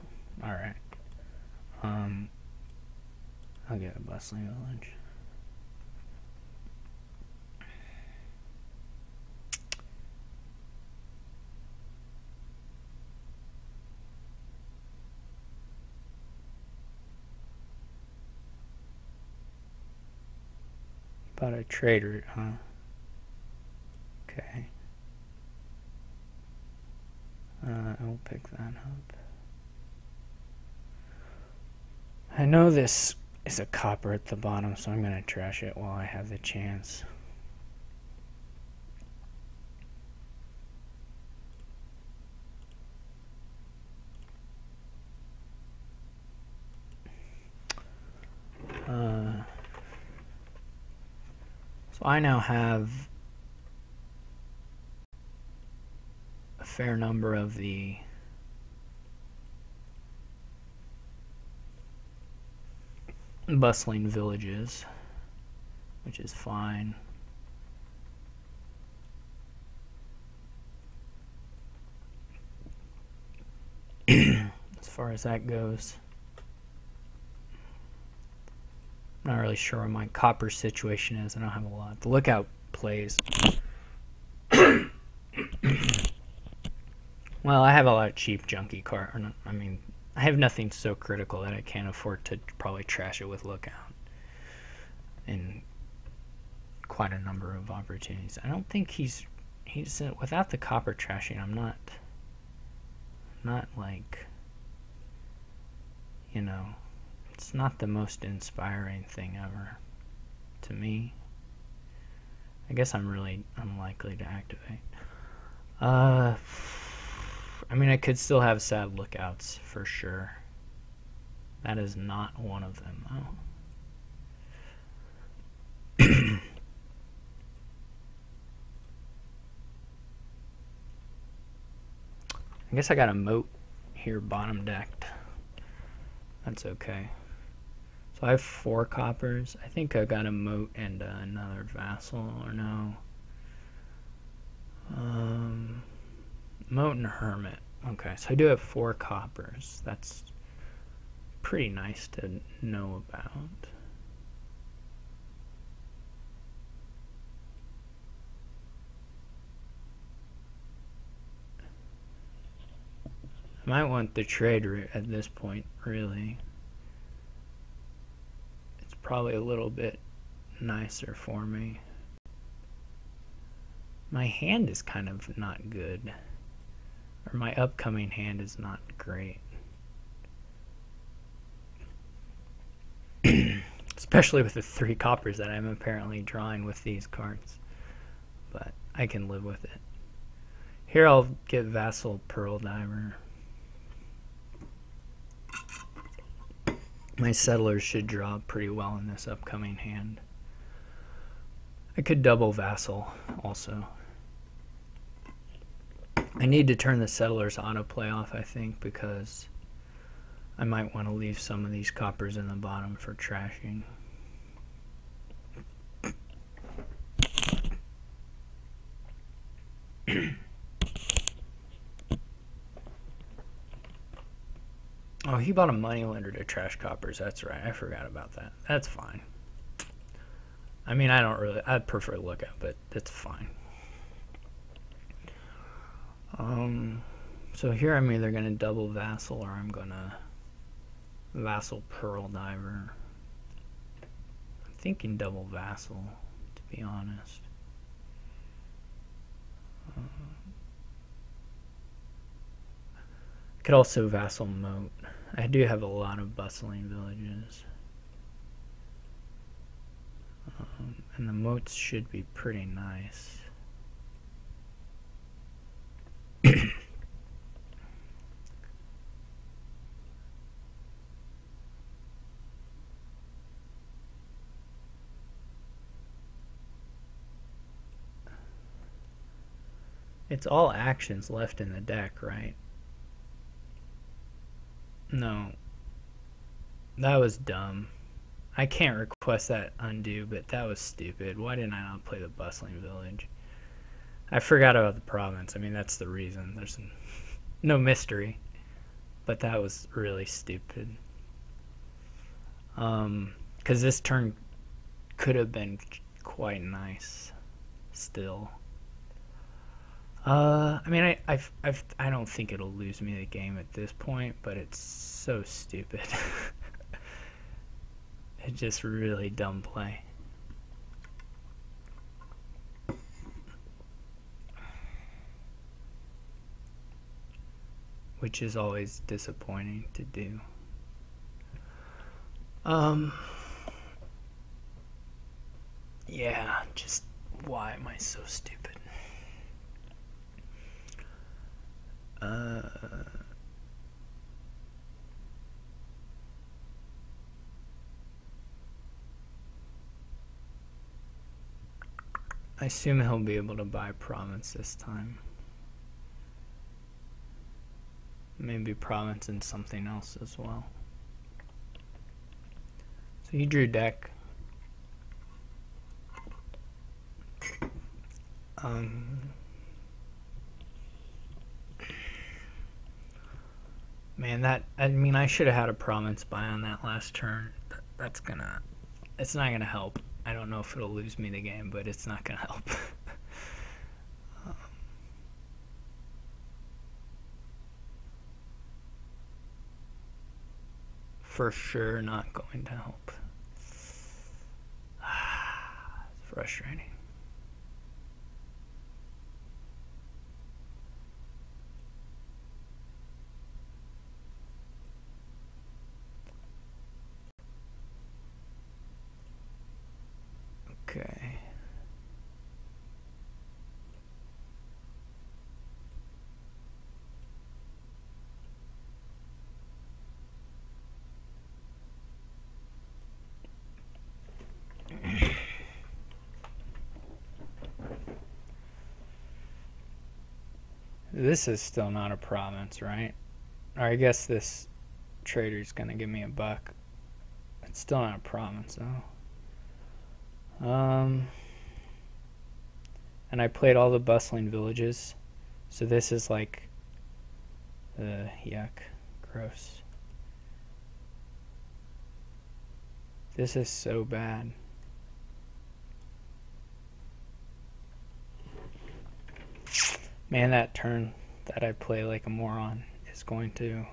Alright. I'll get a bustling village. About a trader, huh? Okay. I'll pick that up. I know this is a copper at the bottom, so I'm going to trash it while I have the chance. So I now have a fair number of the bustling villages, which is fine. As far as that goes, I'm not really sure what my copper situation is. I don't have a lot. The Lookout plays Well, I have a lot of cheap junky cards. I mean, I have nothing so critical that I can't afford to probably trash it with Lookout. And quite a number of opportunities. I don't think he's without the copper trashing. I'm not like, you know, it's not the most inspiring thing ever to me. I guess I'm really unlikely to activate. I mean, I could still have sad Lookouts for sure. That is not one of them though. I guess I got a moat here bottom decked. That's okay. So I have 4 coppers. I think I got a moat and another vassal, or no. Moat and hermit. Okay, so I do have 4 coppers. That's pretty nice to know about. I might want the trade route at this point, really. It's probably a little bit nicer for me. My hand is kind of not good. Or my upcoming hand is not great. Especially with the 3 coppers that I'm apparently drawing with these cards. But I can live with it. Here I'll get Vassal Pearl Diver. My settlers should draw pretty well in this upcoming hand. I could double Vassal also. I need to turn the settlers autoplay off, I think, because I might want to leave some of these coppers in the bottom for trashing. Oh, he bought a moneylender to trash coppers. That's right. I forgot about that. That's fine. I mean, I'd prefer Lookout, but that's fine. So here I'm either going to double Vassal or I'm going to Vassal Pearl Diver. I'm thinking double Vassal, to be honest. I could also Vassal Moat. I do have a lot of bustling villages. And the moats should be pretty nice. It's all actions left in the deck, right? No. That was dumb. I can't request that undo, but that was stupid. Why didn't I not play the bustling village? I forgot about the province. I mean, that's the reason. There's no mystery. But that was really stupid. Because this turn could have been quite nice still. I mean, I don't think it'll lose me the game at this point, but it's so stupid. It's just really dumb play. Which is always disappointing to do. Yeah, just why am I so stupid? I assume he'll be able to buy province this time. Maybe province and something else as well. So he drew deck. Man, I should have had a province buy on that last turn. It's not gonna help. I don't know if it'll lose me the game, but it's not gonna help. for sure not going to help. It's frustrating. Okay. This is still not a province, right? Or I guess this trader's gonna give me a buck. It's still not a province, though. And I played all the bustling villages, so this is like, yuck, gross. This is so bad. Man, that turn that I play like a moron is going to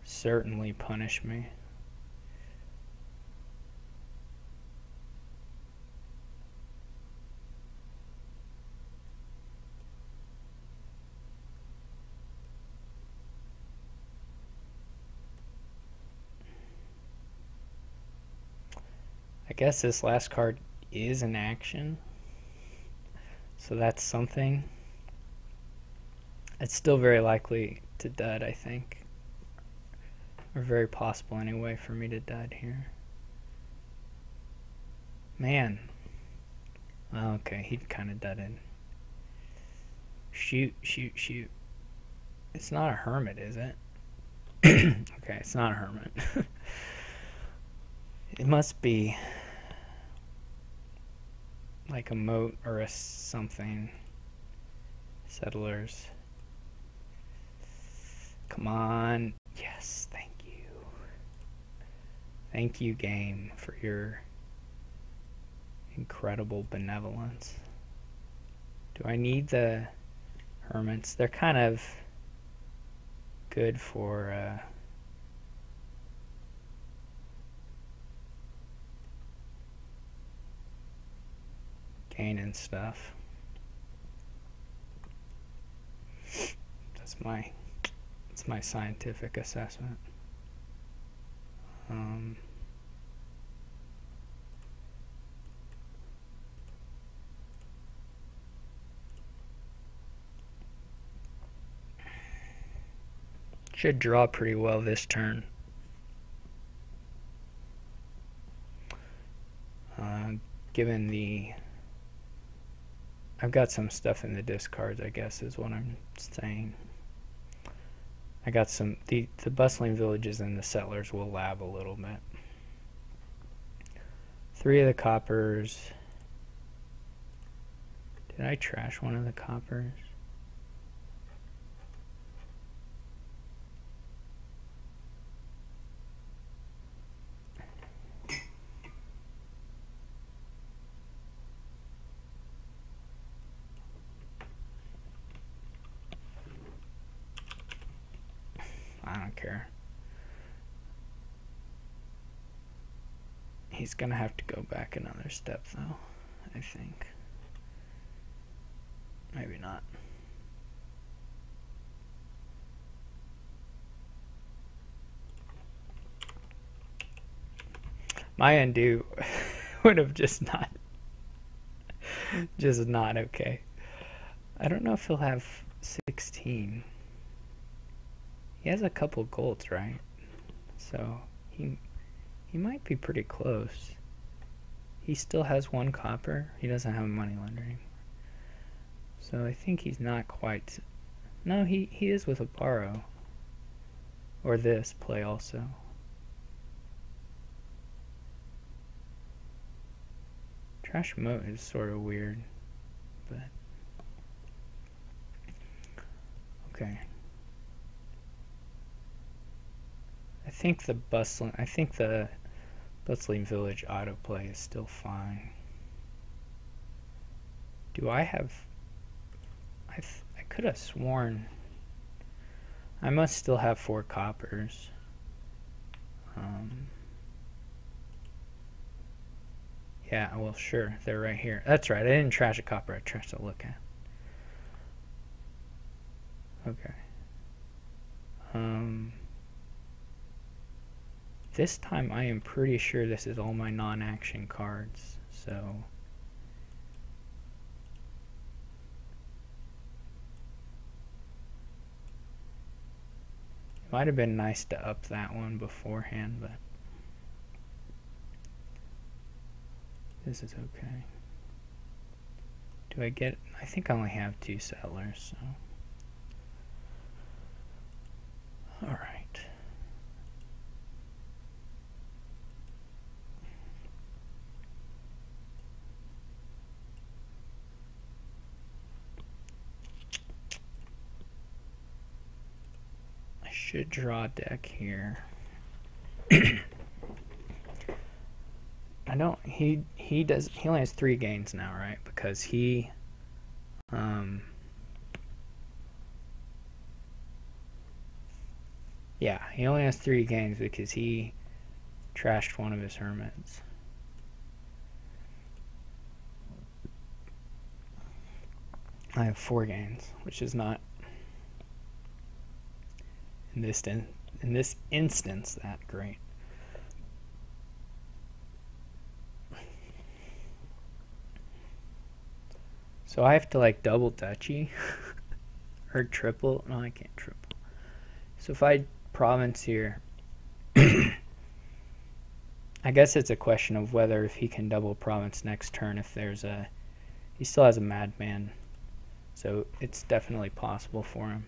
certainly punish me. I guess this last card is an action, so that's something. It's still very likely to dud, I think. Or very possible anyway for me to dud here. Man. Okay, he kind of dudded. Shoot, shoot, shoot. It's not a hermit, is it? Okay, it's not a hermit. It must be like a moat or a something. Settlers. Come on. Yes, thank you. Thank you, game, for your incredible benevolence. Do I need the hermits? They're kind of good for gaining stuff. That's my scientific assessment. Should draw pretty well this turn. Given the... I've got some stuff in the discards, I guess, is what I'm saying. I got some... The bustling villages and the settlers will lab a little bit. 3 of the coppers. Did I trash one of the coppers? I don't care. He's gonna have to go back another step though, I think. Maybe not. My undo would have just not okay. I don't know if he'll have 16. He has a couple golds, right? So he might be pretty close. He still has 1 copper. He doesn't have a money lender anymore. So I think he's not quite... No, he is with a borrow. Or this play also. Trash moat is sort of weird, but... Okay. I think the bustling village autoplay is still fine. Do I have... I could have sworn... I must still have 4 coppers. Yeah, well, sure, they're right here. That's right, I didn't trash a copper, I trashed a look at. Okay. This time I am pretty sure this is all my non-action cards, so... It might have been nice to up that one beforehand, but... This is okay. Do I get... I think I only have 2 settlers, so... Alright. I should draw a deck here. I don't... He only has 3 gains now, right? Because he... Yeah, he only has 3 games because he trashed one of his hermits. I have 4 gains, which is not in this instance that great. So I have to like double Dutchy or triple. No, I can't triple. So if I province here, I guess it's a question of whether if he can double province next turn. If there's a, he still has a madman, so it's definitely possible for him.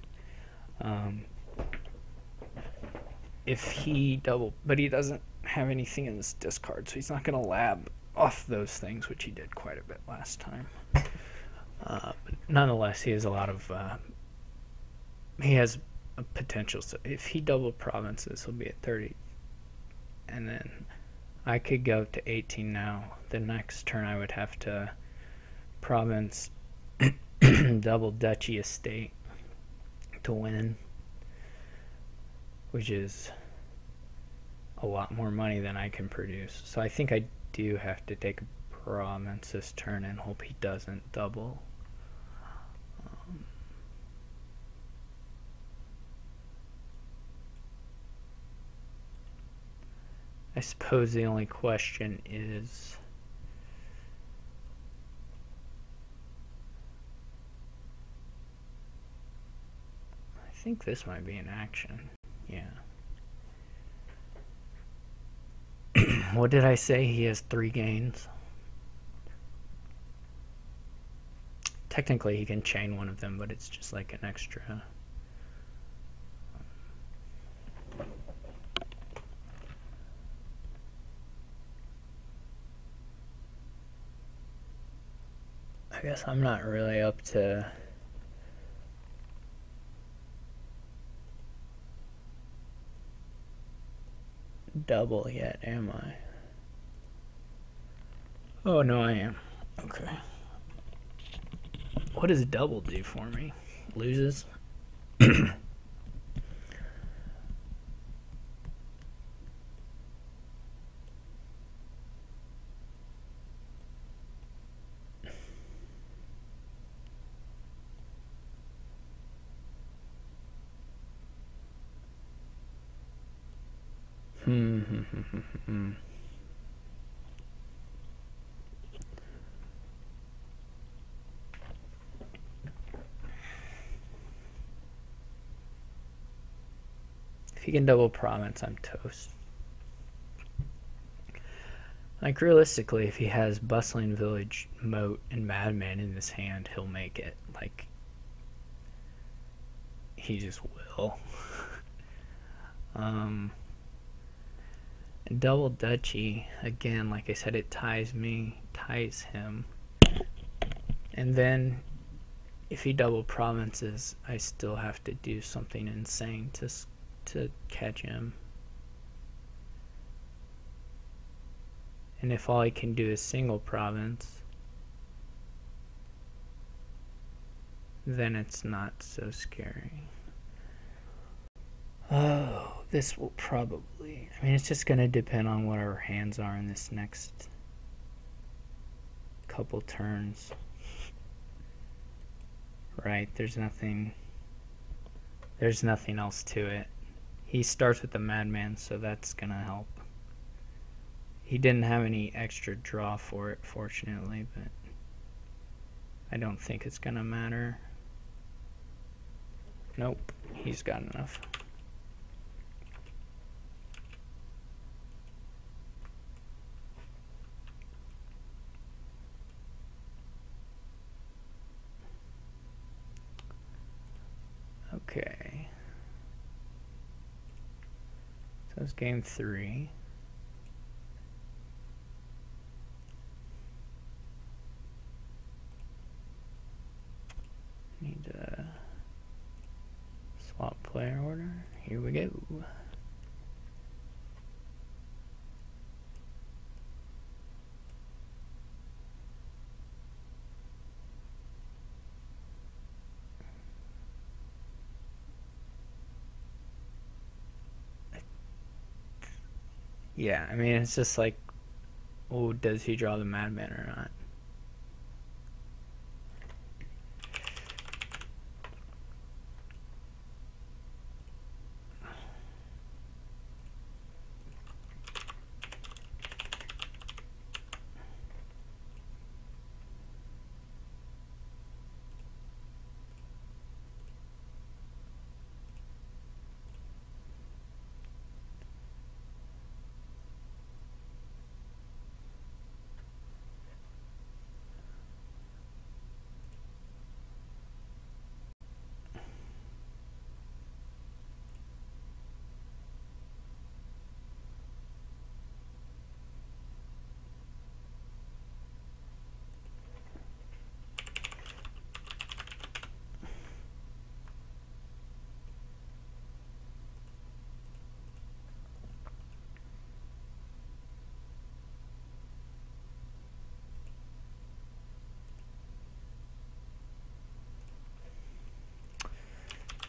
If he double, but he doesn't have anything in this discard, so he's not going to lab off those things, which he did quite a bit last time. But nonetheless, he has a lot of, he has a potential. So if he double provinces, he'll be at 30. And then I could go to 18 now. The next turn I would have to province double Duchy estate to win, which is a lot more money than I can produce. So I think I do have to take a province this turn and hope he doesn't double. I suppose the only question is I think this might be an action. Yeah. What did I say? He has 3 gains. Technically he can chain one of them, but it's just like an extra. I guess I'm not really up to double yet, am I? Oh, no, I am. Okay. What does double do for me? Loses? If he can double province, I'm toast. Like, realistically, if he has Bustling Village, Moat, and Madman in his hand, he'll make it. Like, he just will. And double Duchy, again, like I said, it ties him. And then, if he double provinces, I still have to do something insane to catch him. And if all I can do is single province, then it's not so scary. Oh this will probably, I mean, it's just going to depend on what our hands are in this next couple turns. Right, there's nothing else to it. He starts with the Madman, so that's going to help. He didn't have any extra draw for it, fortunately, but I don't think it's going to matter. Nope, he's got enough. Okay. So it's game 3. Need to swap player order. Here we go. Yeah, I mean, it's just like, oh, does he draw the Madman or not?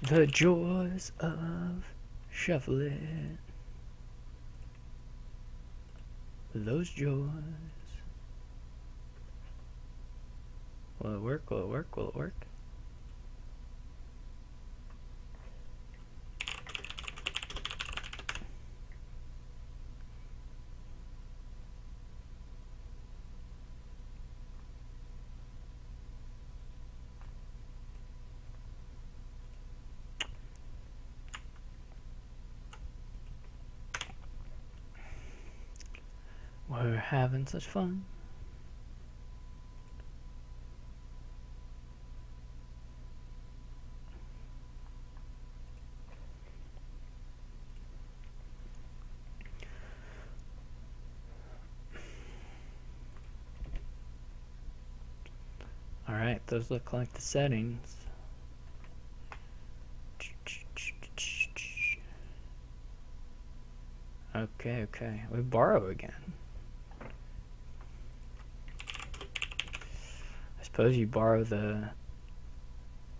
The joys of shuffling. Those joys. Will it work? Will it work? Will it work? We're having such fun. Alright, those look like the settings. Okay, okay. We borrow again. I suppose you borrow the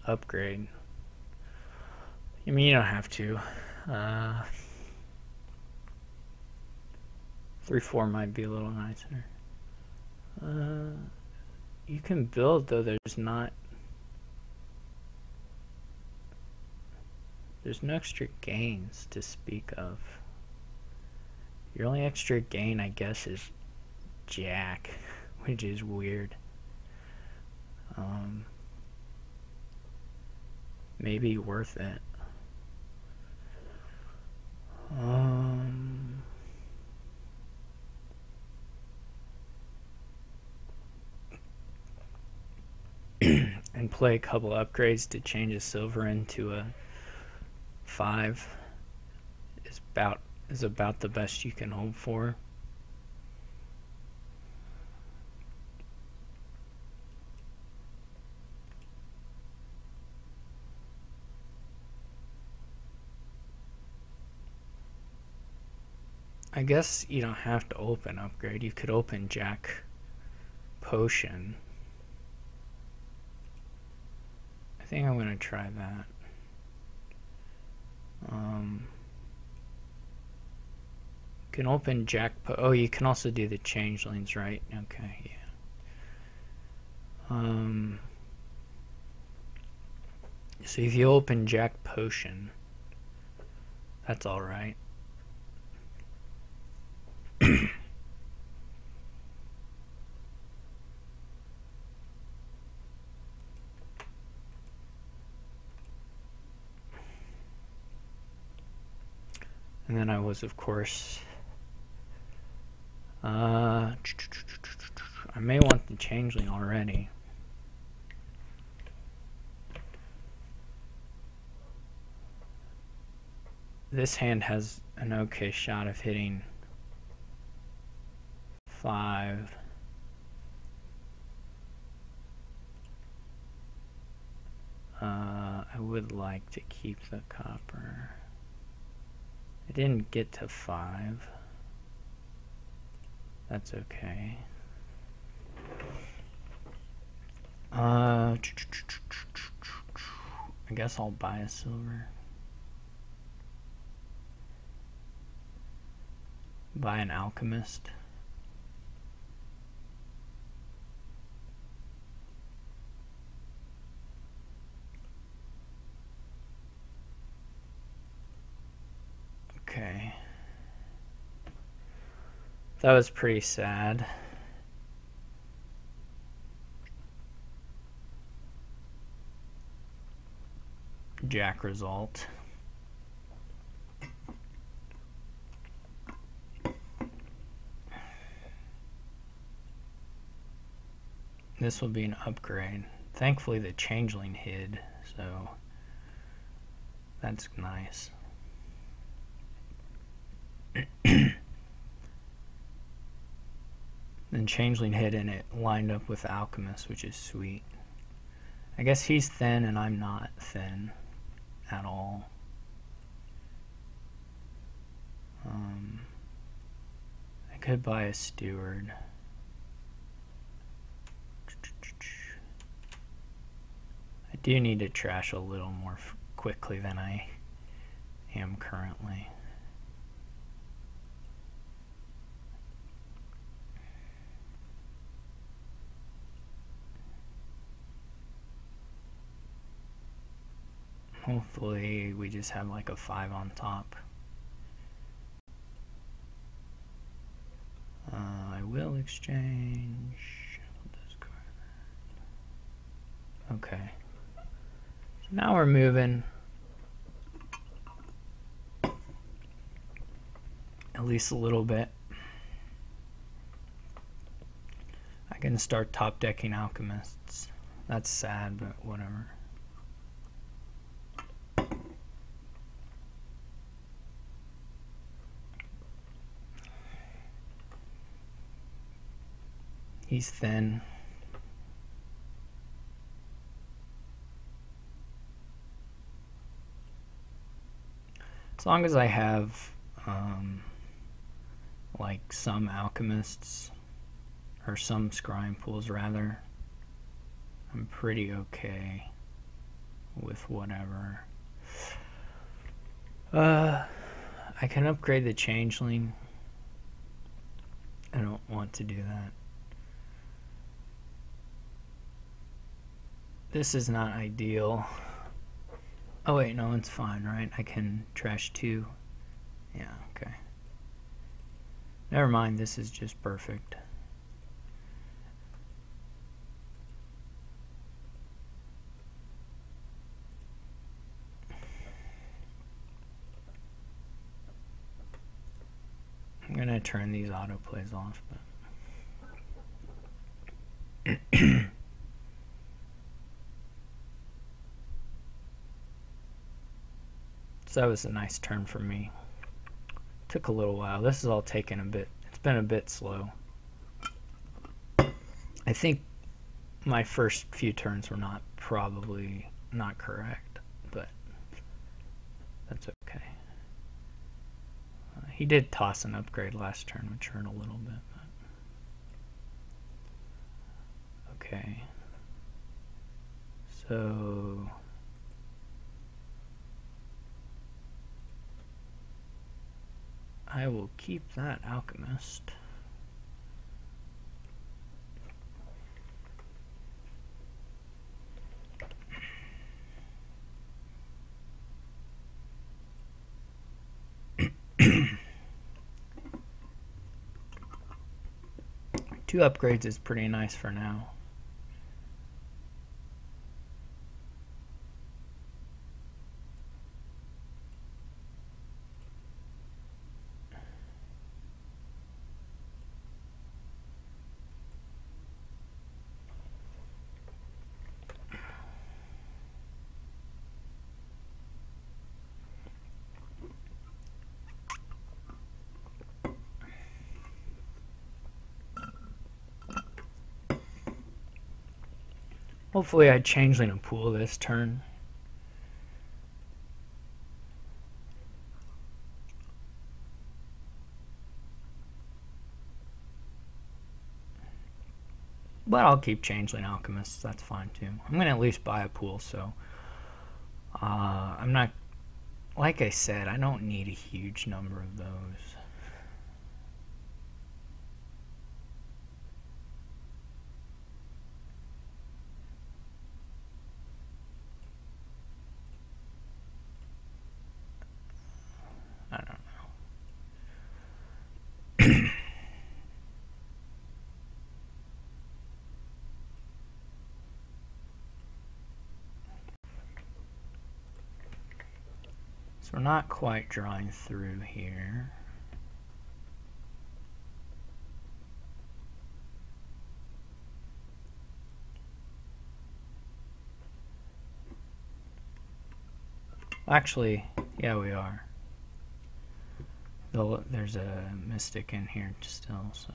upgrade. I mean, you don't have to. 3-4 might be a little nicer. You can build, though there's no extra gains to speak of. Your only extra gain, I guess, is Jack, which is weird. Maybe worth it. And play a couple upgrades to change a silver into a 5 is about the best you can hope for. I guess you don't have to open upgrade. You could open Jack Potion. I think I'm gonna try that. can open oh, you can also do the changelings, right? Okay, yeah. So if you open Jack Potion, that's alright. And then I was, of course, I may want the Changeling already. This hand has an okay shot of hitting 5. I would like to keep the copper. I didn't get to 5. That's okay. I guess I'll buy a silver. Buy an alchemist. Okay. That was pretty sad. Jack result. This will be an upgrade. Thankfully the Changeling hid, so that's nice. Then Changeling hit and it lined up with Alchemist, which is sweet. I guess he's thin and I'm not thin at all. I could buy a steward. I do need to trash a little more quickly than I am currently. Hopefully we just have like a 5 on top. I will exchange. Okay. So now we're moving. At least a little bit. I can start top decking alchemists. That's sad, but whatever. He's thin. As long as I have like some alchemists or some scrying pools rather, I'm pretty okay with whatever. I can upgrade the Changeling. I don't want to do that. This is not ideal. Oh wait, no, it's fine, right? I can trash 2. Yeah, okay. Never mind, this is just perfect. I'm gonna turn these autoplays off, but so that was a nice turn for me. Took a little while. This is all taking a bit. It's been a bit slow. I think my first few turns were probably not correct, but that's okay. He did toss an upgrade last turn, which hurt a little bit. But okay. So I will keep that alchemist. Two upgrades is pretty nice for now. Hopefully I Changeling a pool this turn. But I'll keep Changeling Alchemists, that's fine too. I'm going to at least buy a pool, so I'm not, like I said, I don't need a huge number of those. I don't know. So we're not quite drawing through here. Actually, yeah, we are. Though there's a mystic in here still, so.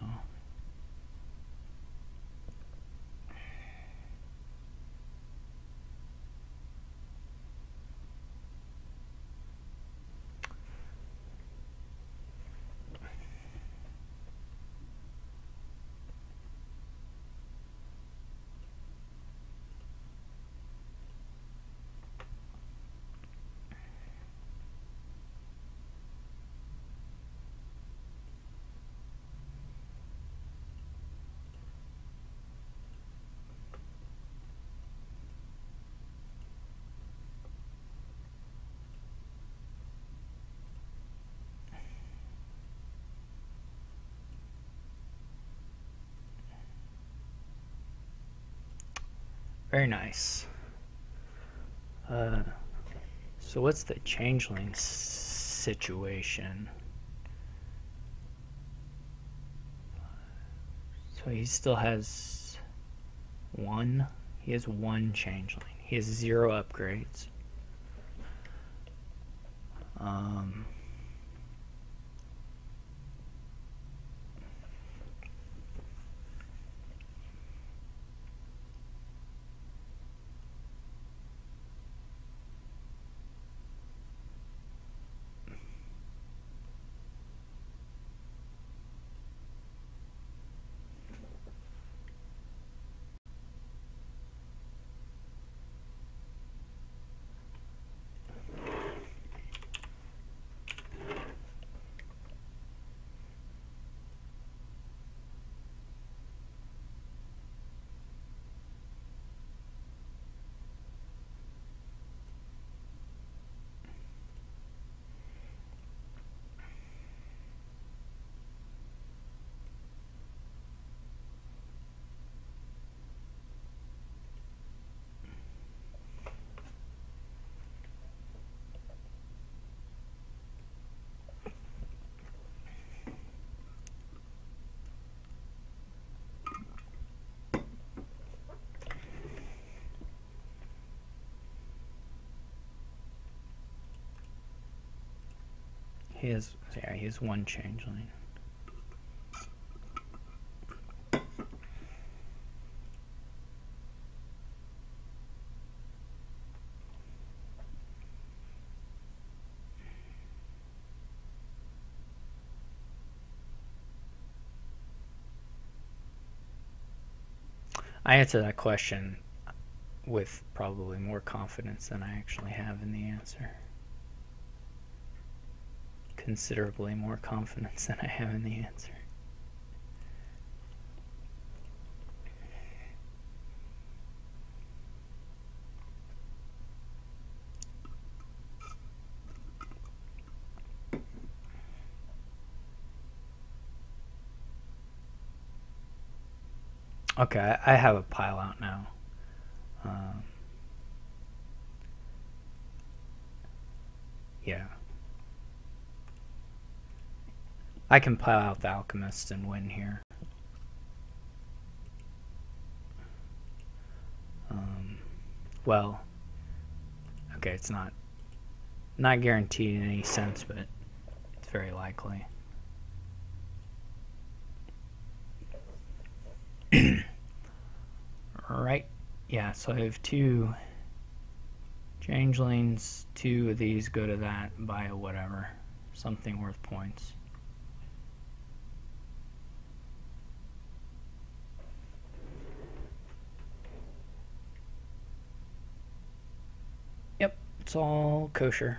Very nice. So what's the Changeling situation? So he still has one. He has one Changeling. He has 0 upgrades. He has one Changeling. I answer that question with probably more confidence than I actually have in the answer. considerably more confidence than I have in the answer. Okay, I have a pile out now. Yeah. I can pile out the Alchemist and win here. Well, okay, it's not guaranteed in any sense, but it's very likely. Alright, yeah, so I have 2 Changelings, 2 of these go to that, buy a whatever, something worth points. Yep, it's all kosher.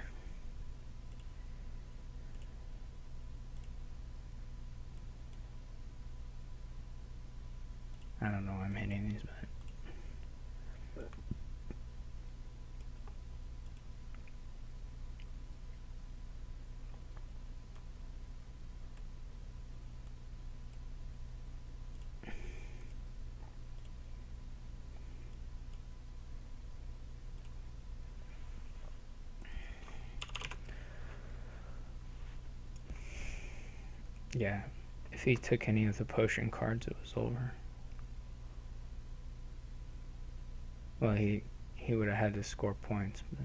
I don't know why I'm hitting these, but yeah, if he took any of the potion cards, it was over. Well, he would have had to score points, but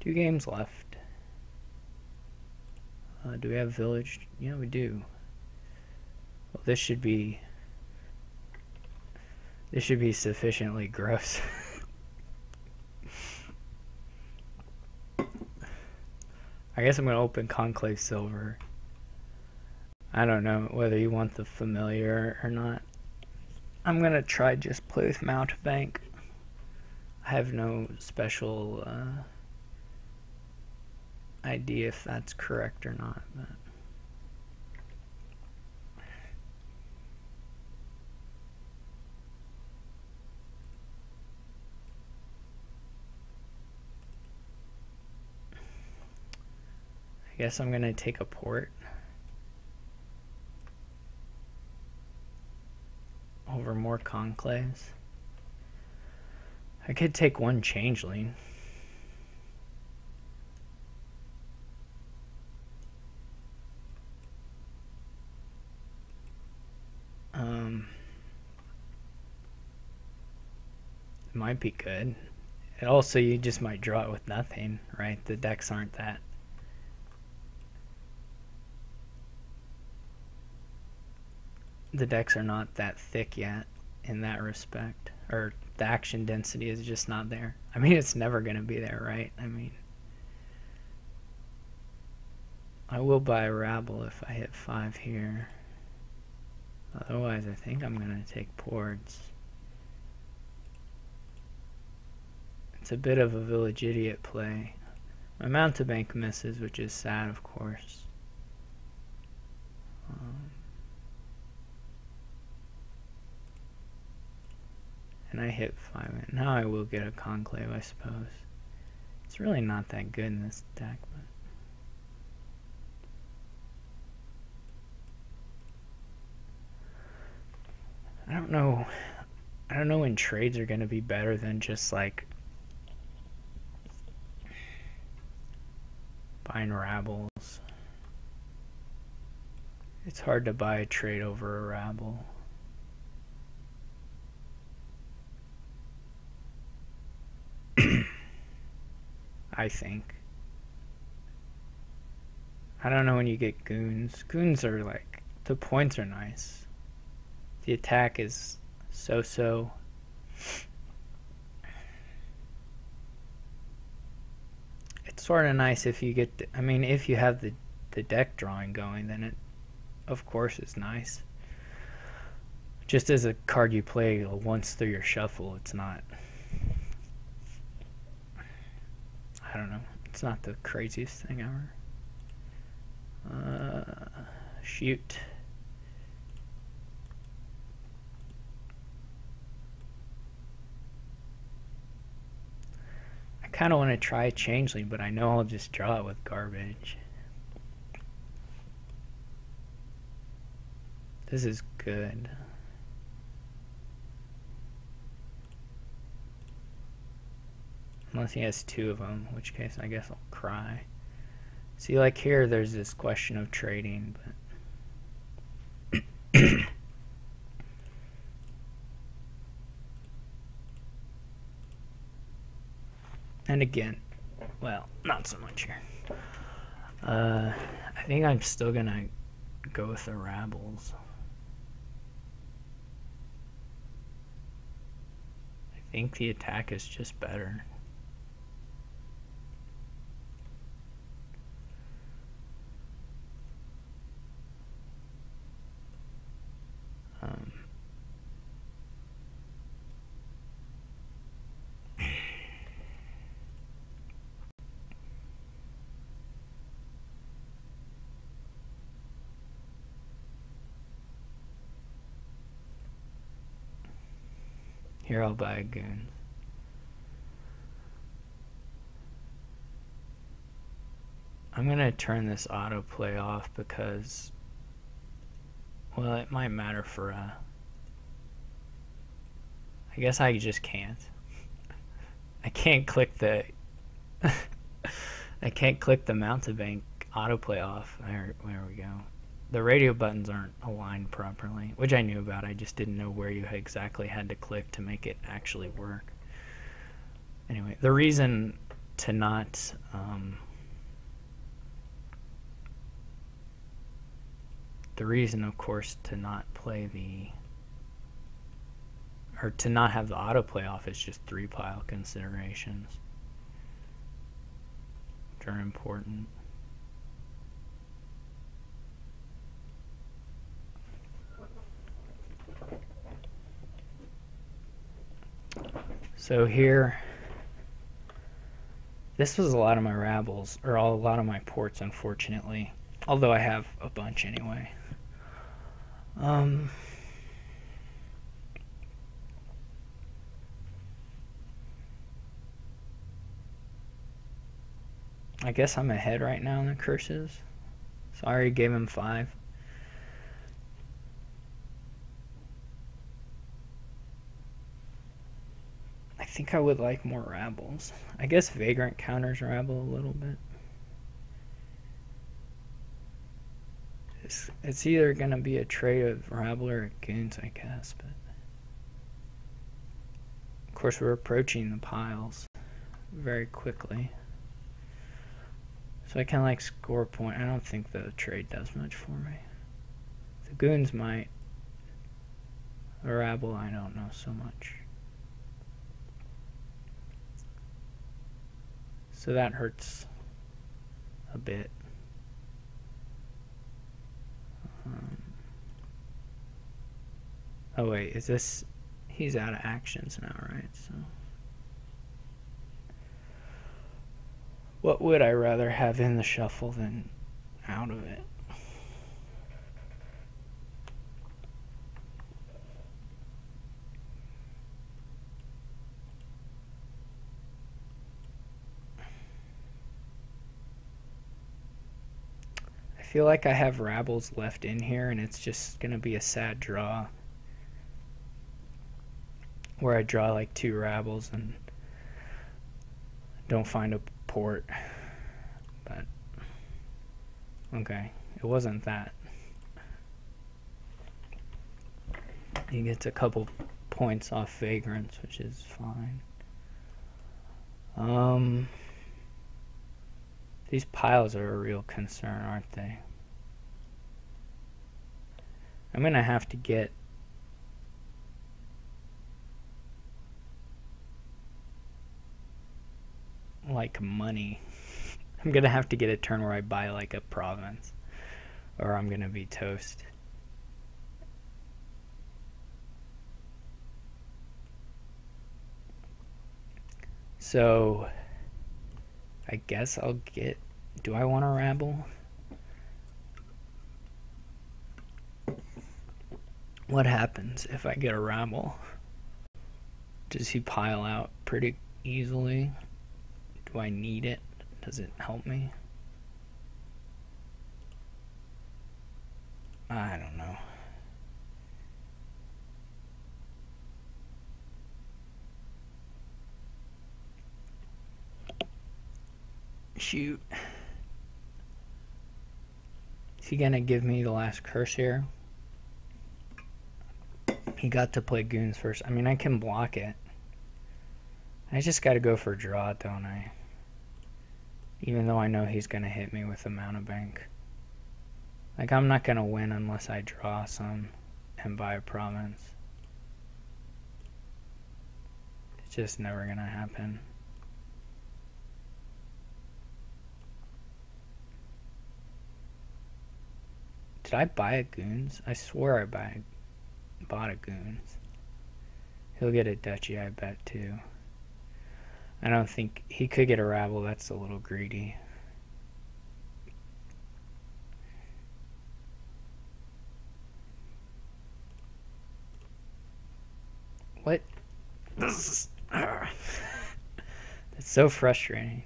2 games left. Do we have village? Yeah, we do. Well, this should be sufficiently gross. I guess I'm going to open Conclave Silver. I don't know whether you want the familiar or not. I'm going to try just play with Mountebank. I have no special idea if that's correct or not, but I guess I'm gonna take a port over more conclaves. I could take 1 Changeling. It might be good. And also, you just might draw it with nothing, right? The decks aren't that. The decks are not that thick yet in that respect. Or the action density is just not there. I mean, it's never going to be there, right? I mean, I will buy a Rabble if I hit 5 here. Otherwise, I think I'm going to take ports. It's a bit of a village idiot play. My Mountebank misses, which is sad, of course. And I hit 5. Now I will get a Conclave, I suppose. It's really not that good in this deck, but I don't know. I don't know when trades are going to be better than just like buying Rabbles. It's hard to buy a trade over a Rabble. I think. I don't know when you get goons. Goons are like, the points are nice. The attack is so-so. It's sort of nice if you get, I mean, if you have the the deck drawing going, then it, of course, is nice. Just as a card you play once through your shuffle, it's not, I don't know, it's not the craziest thing ever. Shoot. I kind of want to try Changeling, but I know I'll just draw it with garbage. This is good. Unless he has two of them, in which case I guess I'll cry. See, like here, there's this question of trading, but and again, well, not so much here. I think I'm still gonna go with the Rabbles. I think the attack is just better. Here, I'll buy a goon. I'm gonna turn this autoplay off because, well, it might matter for I guess I just can't. I can't click the I can't click the mountebank autoplay off. There we go. The radio buttons aren't aligned properly, which I knew about. I just didn't know where you exactly had to click to make it actually work. Anyway, the reason to not of course, to not play or to not have the autoplay off is just 3-pile considerations, which are important. So here, this was a lot of my Rabbles, or a lot of my ports, unfortunately. Although I have a bunch anyway. I guess I'm ahead right now in the curses. So I already gave him 5. I think I would like more Rabbles. I guess Vagrant counters Rabble a little bit. It's either going to be a trade of Rabble or Goons, I guess. But of course, we're approaching the piles very quickly. So I can like score a point. I don't think the trade does much for me. The Goons might. The Rabble, I don't know so much. So that hurts a bit. Oh wait, is this... He's out of actions now, right? So what would I rather have in the shuffle than out of it? I feel like I have Rabbles left in here and it's just gonna be a sad draw where I draw like 2 Rabbles and don't find a port. But okay, it wasn't that. He gets a couple points off Vagrants, which is fine. These piles are a real concern, aren't they? I'm gonna have to get like money I'm gonna have to get a turn where I buy like a province, or I'm gonna be toast. So I guess I'll get, do I want a rabble? What happens if I get a rabble? Does he pile out pretty easily? Do I need it? Does it help me? I don't know. Shoot. Is he gonna give me the last curse here? He got to play goons first. I mean, I can block it. I just gotta go for a draw, don't I? Even though I know he's gonna hit me with a mountebank. Like, I'm not gonna win unless I draw some and buy a province. It's just never gonna happen. Did I buy a goons? I swear I bought a goons. He'll get a duchy, I bet, too. I don't think he could get a rabble. That's a little greedy. What? That's so frustrating.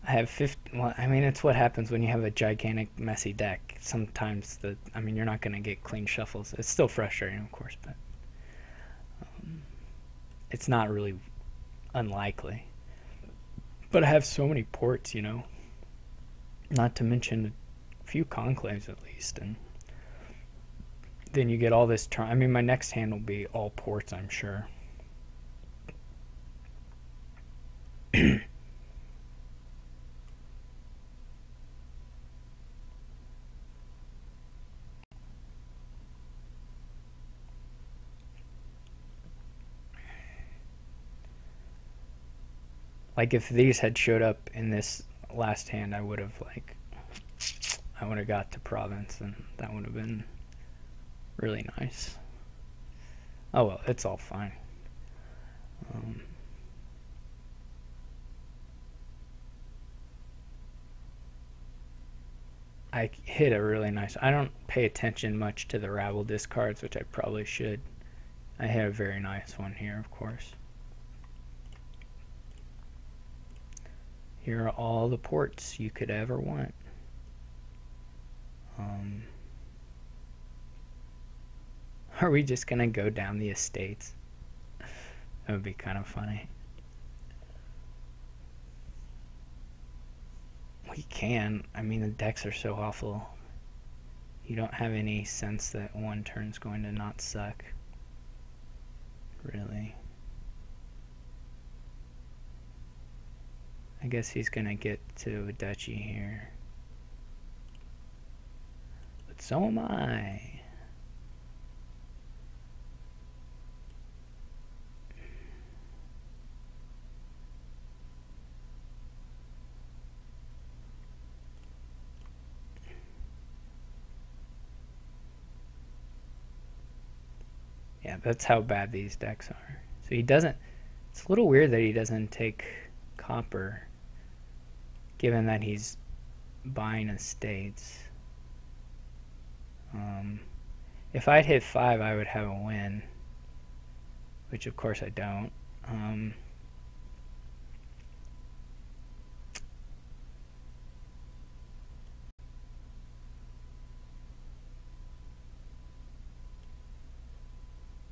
I have 50. Well, I mean, it's what happens when you have a gigantic, messy deck. Sometimes I mean, you're not going to get clean shuffles. It's still frustrating, of course, but it's not really unlikely. But I have so many ports, you know. Not to mention a few conclaves at least, and then you get all this turn. I mean, my next hand will be all ports, I'm sure. Like, if these had showed up in this last hand, I would have got to province, and that would have been really nice. Oh well, it's all fine. I hit a really nice. I don't pay attention much to the rabble discards, which I probably should. I hit a very nice one here, of course. Here are all the ports you could ever want. Are we just gonna go down the estates? That would be kind of funny. We can. I mean, the decks are so awful. You don't have any sense that one turn's going to not suck. Really. I guess he's gonna get to a duchy here. But so am I. Yeah, that's how bad these decks are. So he doesn't. It's a little weird that he doesn't take copper, given that he's buying estates. If I'd hit 5, I would have a win, which of course I don't.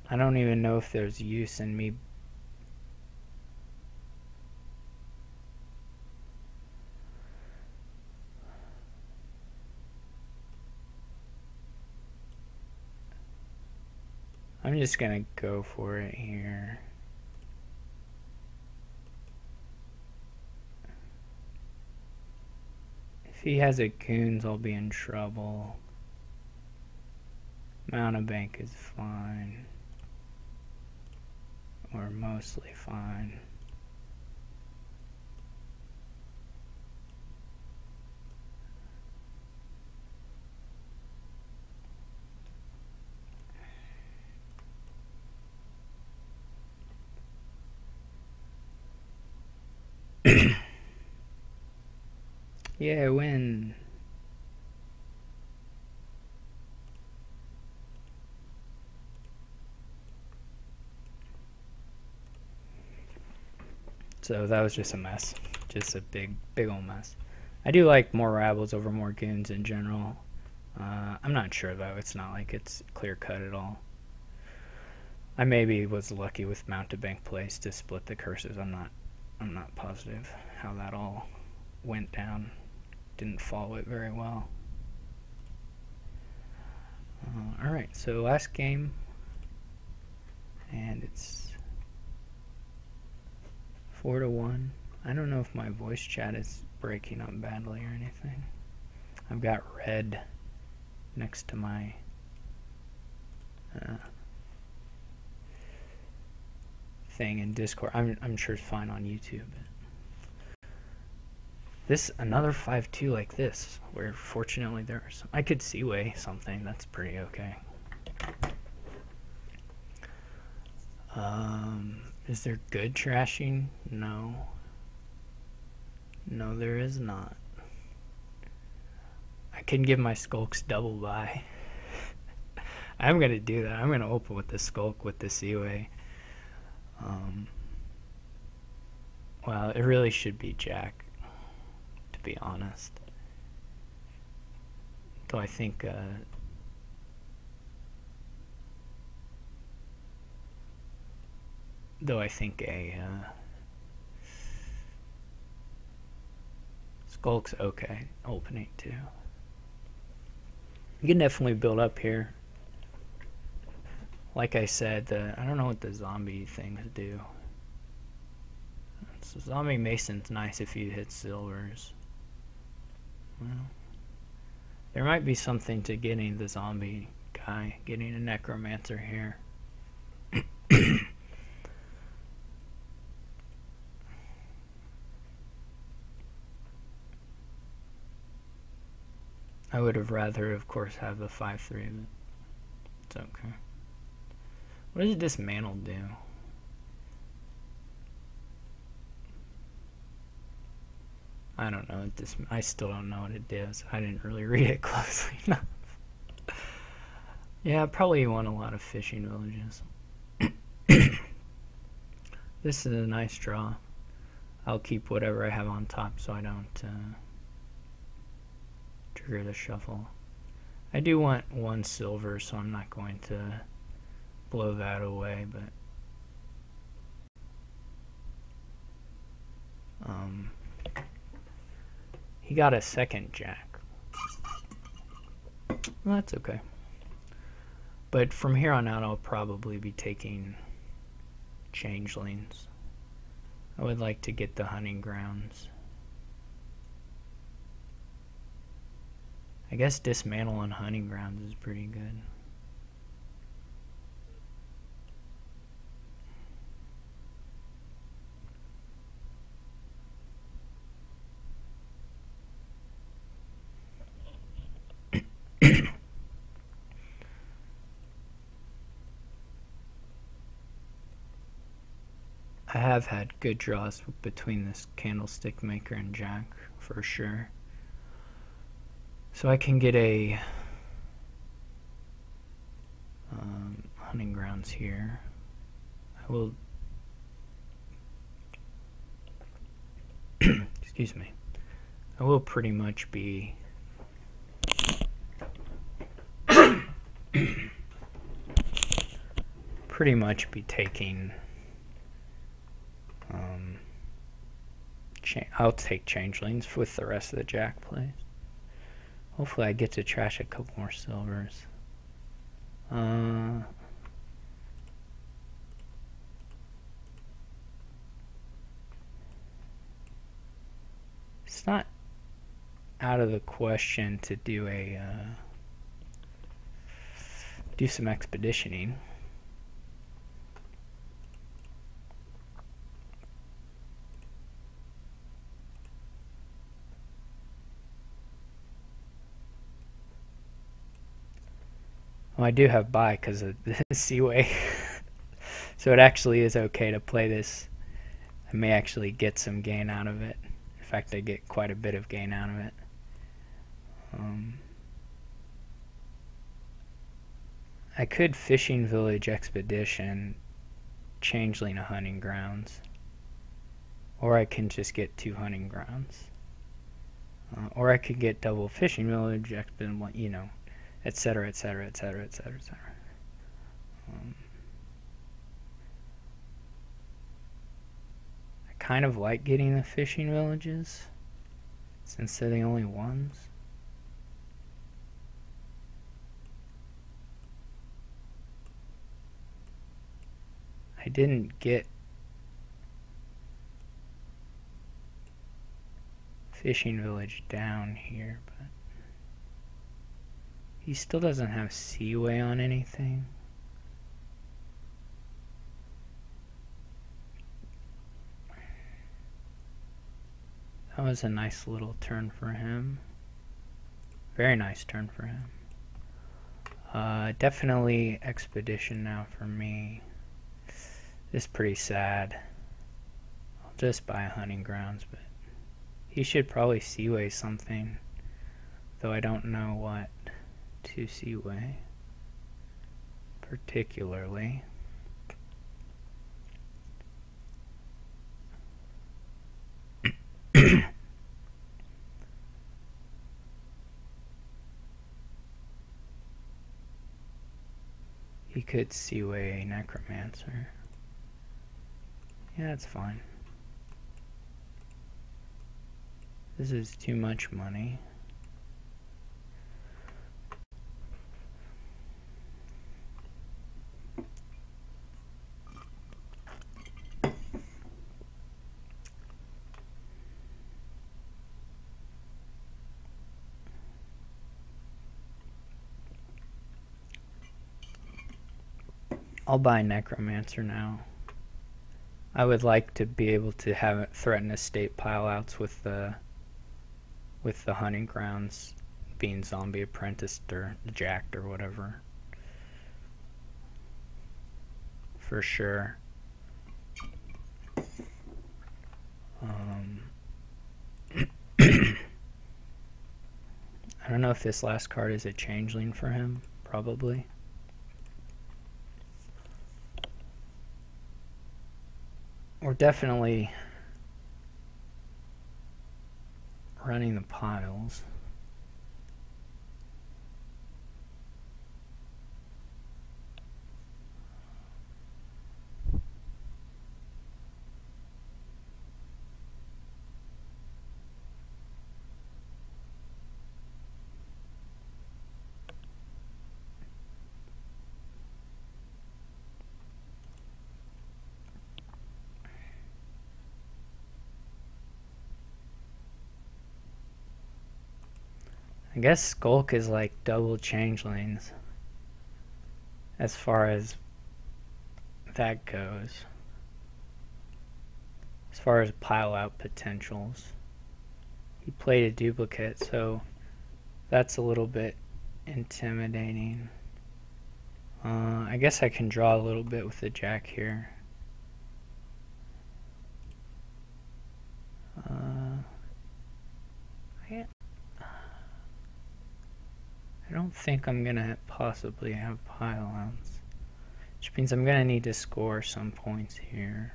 I don't even know if there's use in me. I'm just gonna go for it here. If he has a goons, I'll be in trouble. Mountebank is fine. Or mostly fine. Yeah, win. So that was just a mess. Just a big old mess. I do like more rabbles over more goons in general. I'm not sure though. It's not like it's clear cut at all. I maybe was lucky with mountebank plays to split the curses. I'm not positive how that all went down. Didn't follow it very well. Alright, so last game, and it's 4-1. I don't know if my voice chat is breaking up badly or anything. I've got red next to my thing in Discord. I'm sure it's fine on YouTube. This another 5-2 like this, where fortunately there's I could seaway something. That's pretty okay. Is there good trashing? No. No, there is not. I can give my skulks double buy. I'm gonna do that. I'm gonna open with the skulk with the seaway. Well, it really should be jack, to be honest. Though I think a skulk's okay. Opening too. You can definitely build up here. Like I said, I don't know what the zombie things do. So zombie mason's nice if you hit silvers. Well, there might be something to getting the zombie guy, getting a necromancer here. I would have rather, of course, have the 5-3, but it's okay. What does dismantle do? I don't know. I still don't know what it does. I didn't really read it closely enough. Yeah, probably want a lot of fishing villages. This is a nice draw. I'll keep whatever I have on top so I don't trigger the shuffle. I do want 1 silver, so I'm not going to blow that away, but he got a second jack. Well, that's okay. But from here on out, I'll probably be taking changelings. I would like to get the hunting grounds. I guess dismantle and hunting grounds is pretty good. I have had good draws between this candlestick maker and jack for sure. So I can get a hunting grounds here. I will excuse me. I will pretty much be taking I'll take changelings with the rest of the jack plays. Hopefully I get to trash a couple more silvers. It's not out of the question to do some expeditioning. Well, I do have buy because of the seaway. So it actually is okay to play this. I may actually get some gain out of it fact, I get quite a bit of gain out of it. I could Fishing Village Expedition, Changeling a hunting grounds, or I can just get 2 hunting grounds, or I could get double Fishing Village Expedition, you know, etc., etc., etc., etc., etc. I kind of like getting the fishing villages since they're the only ones. I didn't get Fishing Village down here, but he still doesn't have Seaway on anything. That was a nice little turn for him. Very nice turn for him. Definitely Expedition now for me. This is pretty sad. I'll just buy hunting grounds, but he should probably Seaway something, though I don't know what to Seaway particularly. He could Seaway a Necromancer. Yeah, that's fine. This is too much money. I'll buy Necromancer now. I would like to be able to have it threaten estate pileouts with the hunting grounds being zombie apprenticed or jacked or whatever. For sure. I don't know if this last card is a changeling for him. Probably. We're definitely running the piles. I guess Skulk is like double changelings as far as that goes. As far as pile out potentials. He played a duplicate, so that's a little bit intimidating. I guess I can draw a little bit with the jack here. I don't think I'm gonna possibly have pile outs, which means I'm gonna need to score some points here.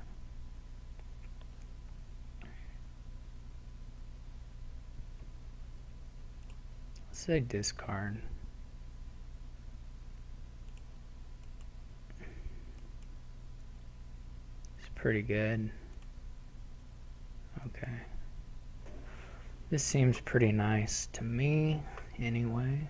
Let's say discard. It's pretty good. Okay. This seems pretty nice to me, anyway.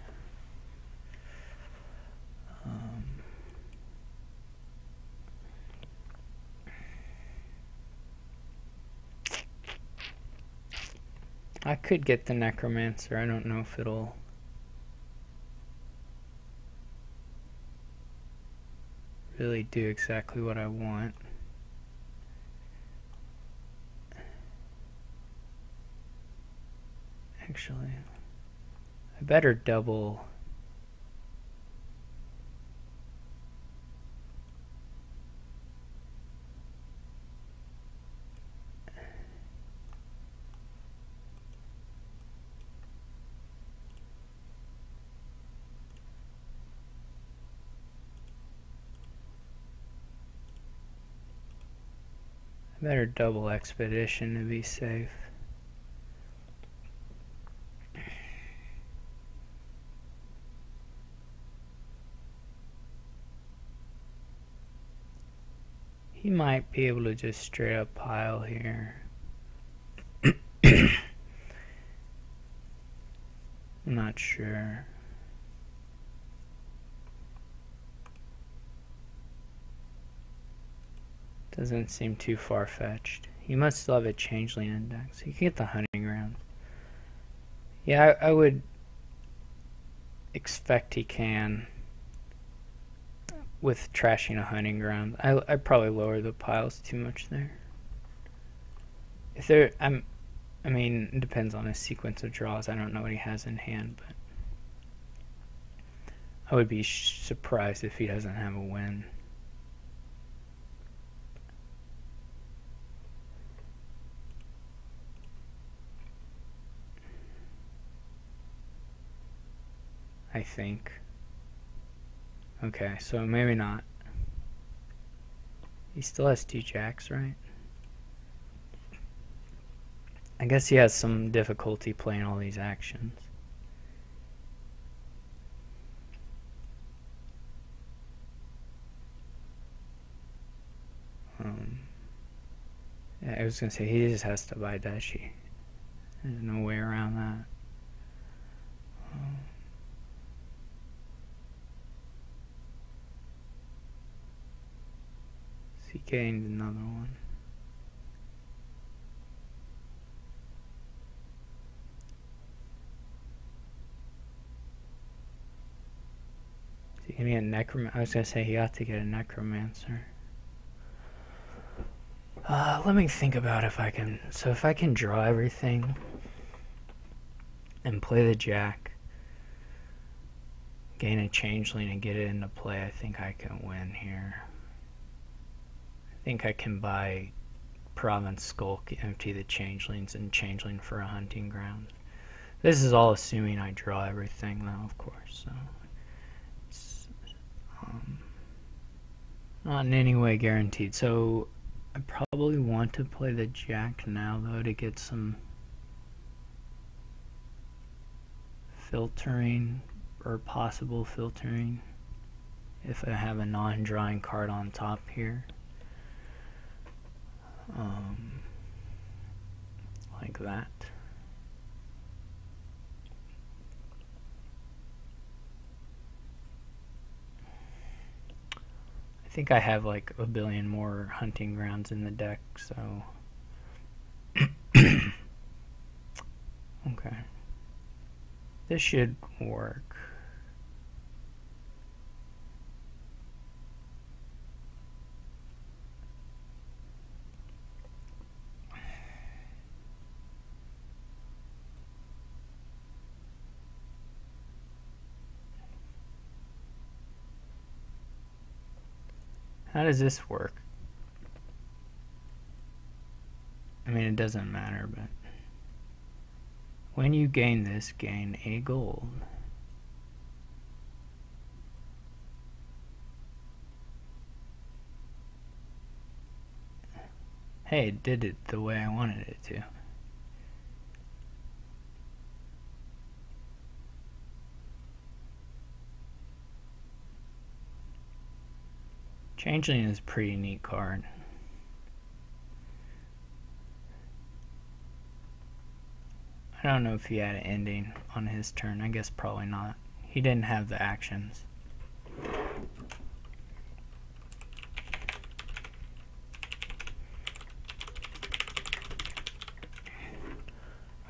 I could get the Necromancer. I don't know if it'll really do exactly what I want. Actually, I better double. Better double expedition to be safe. He might be able to just straight up pile here. I'm not sure. Doesn't seem too far-fetched. He must still have a Changeling index. He can get the hunting ground. Yeah, I would expect he can with trashing a hunting ground. I'd probably lower the piles too much there. If there, I mean, it depends on his sequence of draws. I don't know what he has in hand, but I would be surprised if he doesn't have a win. I think. Okay, so maybe not. He still has 2 jacks, right? I guess he has some difficulty playing all these actions. Yeah, I was gonna say he just has to buy dashi. There's no way around that. He gained another one. Is he gonna get a necromancer? I was gonna say he ought to get a necromancer. Let me think about if I can. So if I can draw everything and play the jack, gain a changeling and get it into play, I think I can win here. I think I can buy Province Skulk, empty the changelings, and changeling for a hunting ground. This is all assuming I draw everything, though, of course. So it's not in any way guaranteed. So I probably want to play the jack now, though, to get some filtering or possible filtering if I have a non-drawing card on top here. Like that. I think I have like a billion more hunting grounds in the deck, so okay. This should work. How does this work? I mean, it doesn't matter, but when you gain this, gain a gold. Hey, it did it the way I wanted it to. Changeling is a pretty neat card. I don't know if he had an ending on his turn. I guess probably not. He didn't have the actions.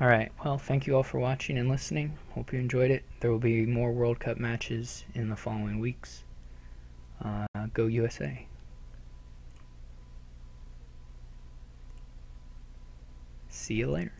Alright, well, thank you all for watching and listening. Hope you enjoyed it. There will be more World Cup matches in the following weeks. Go USA. See you later.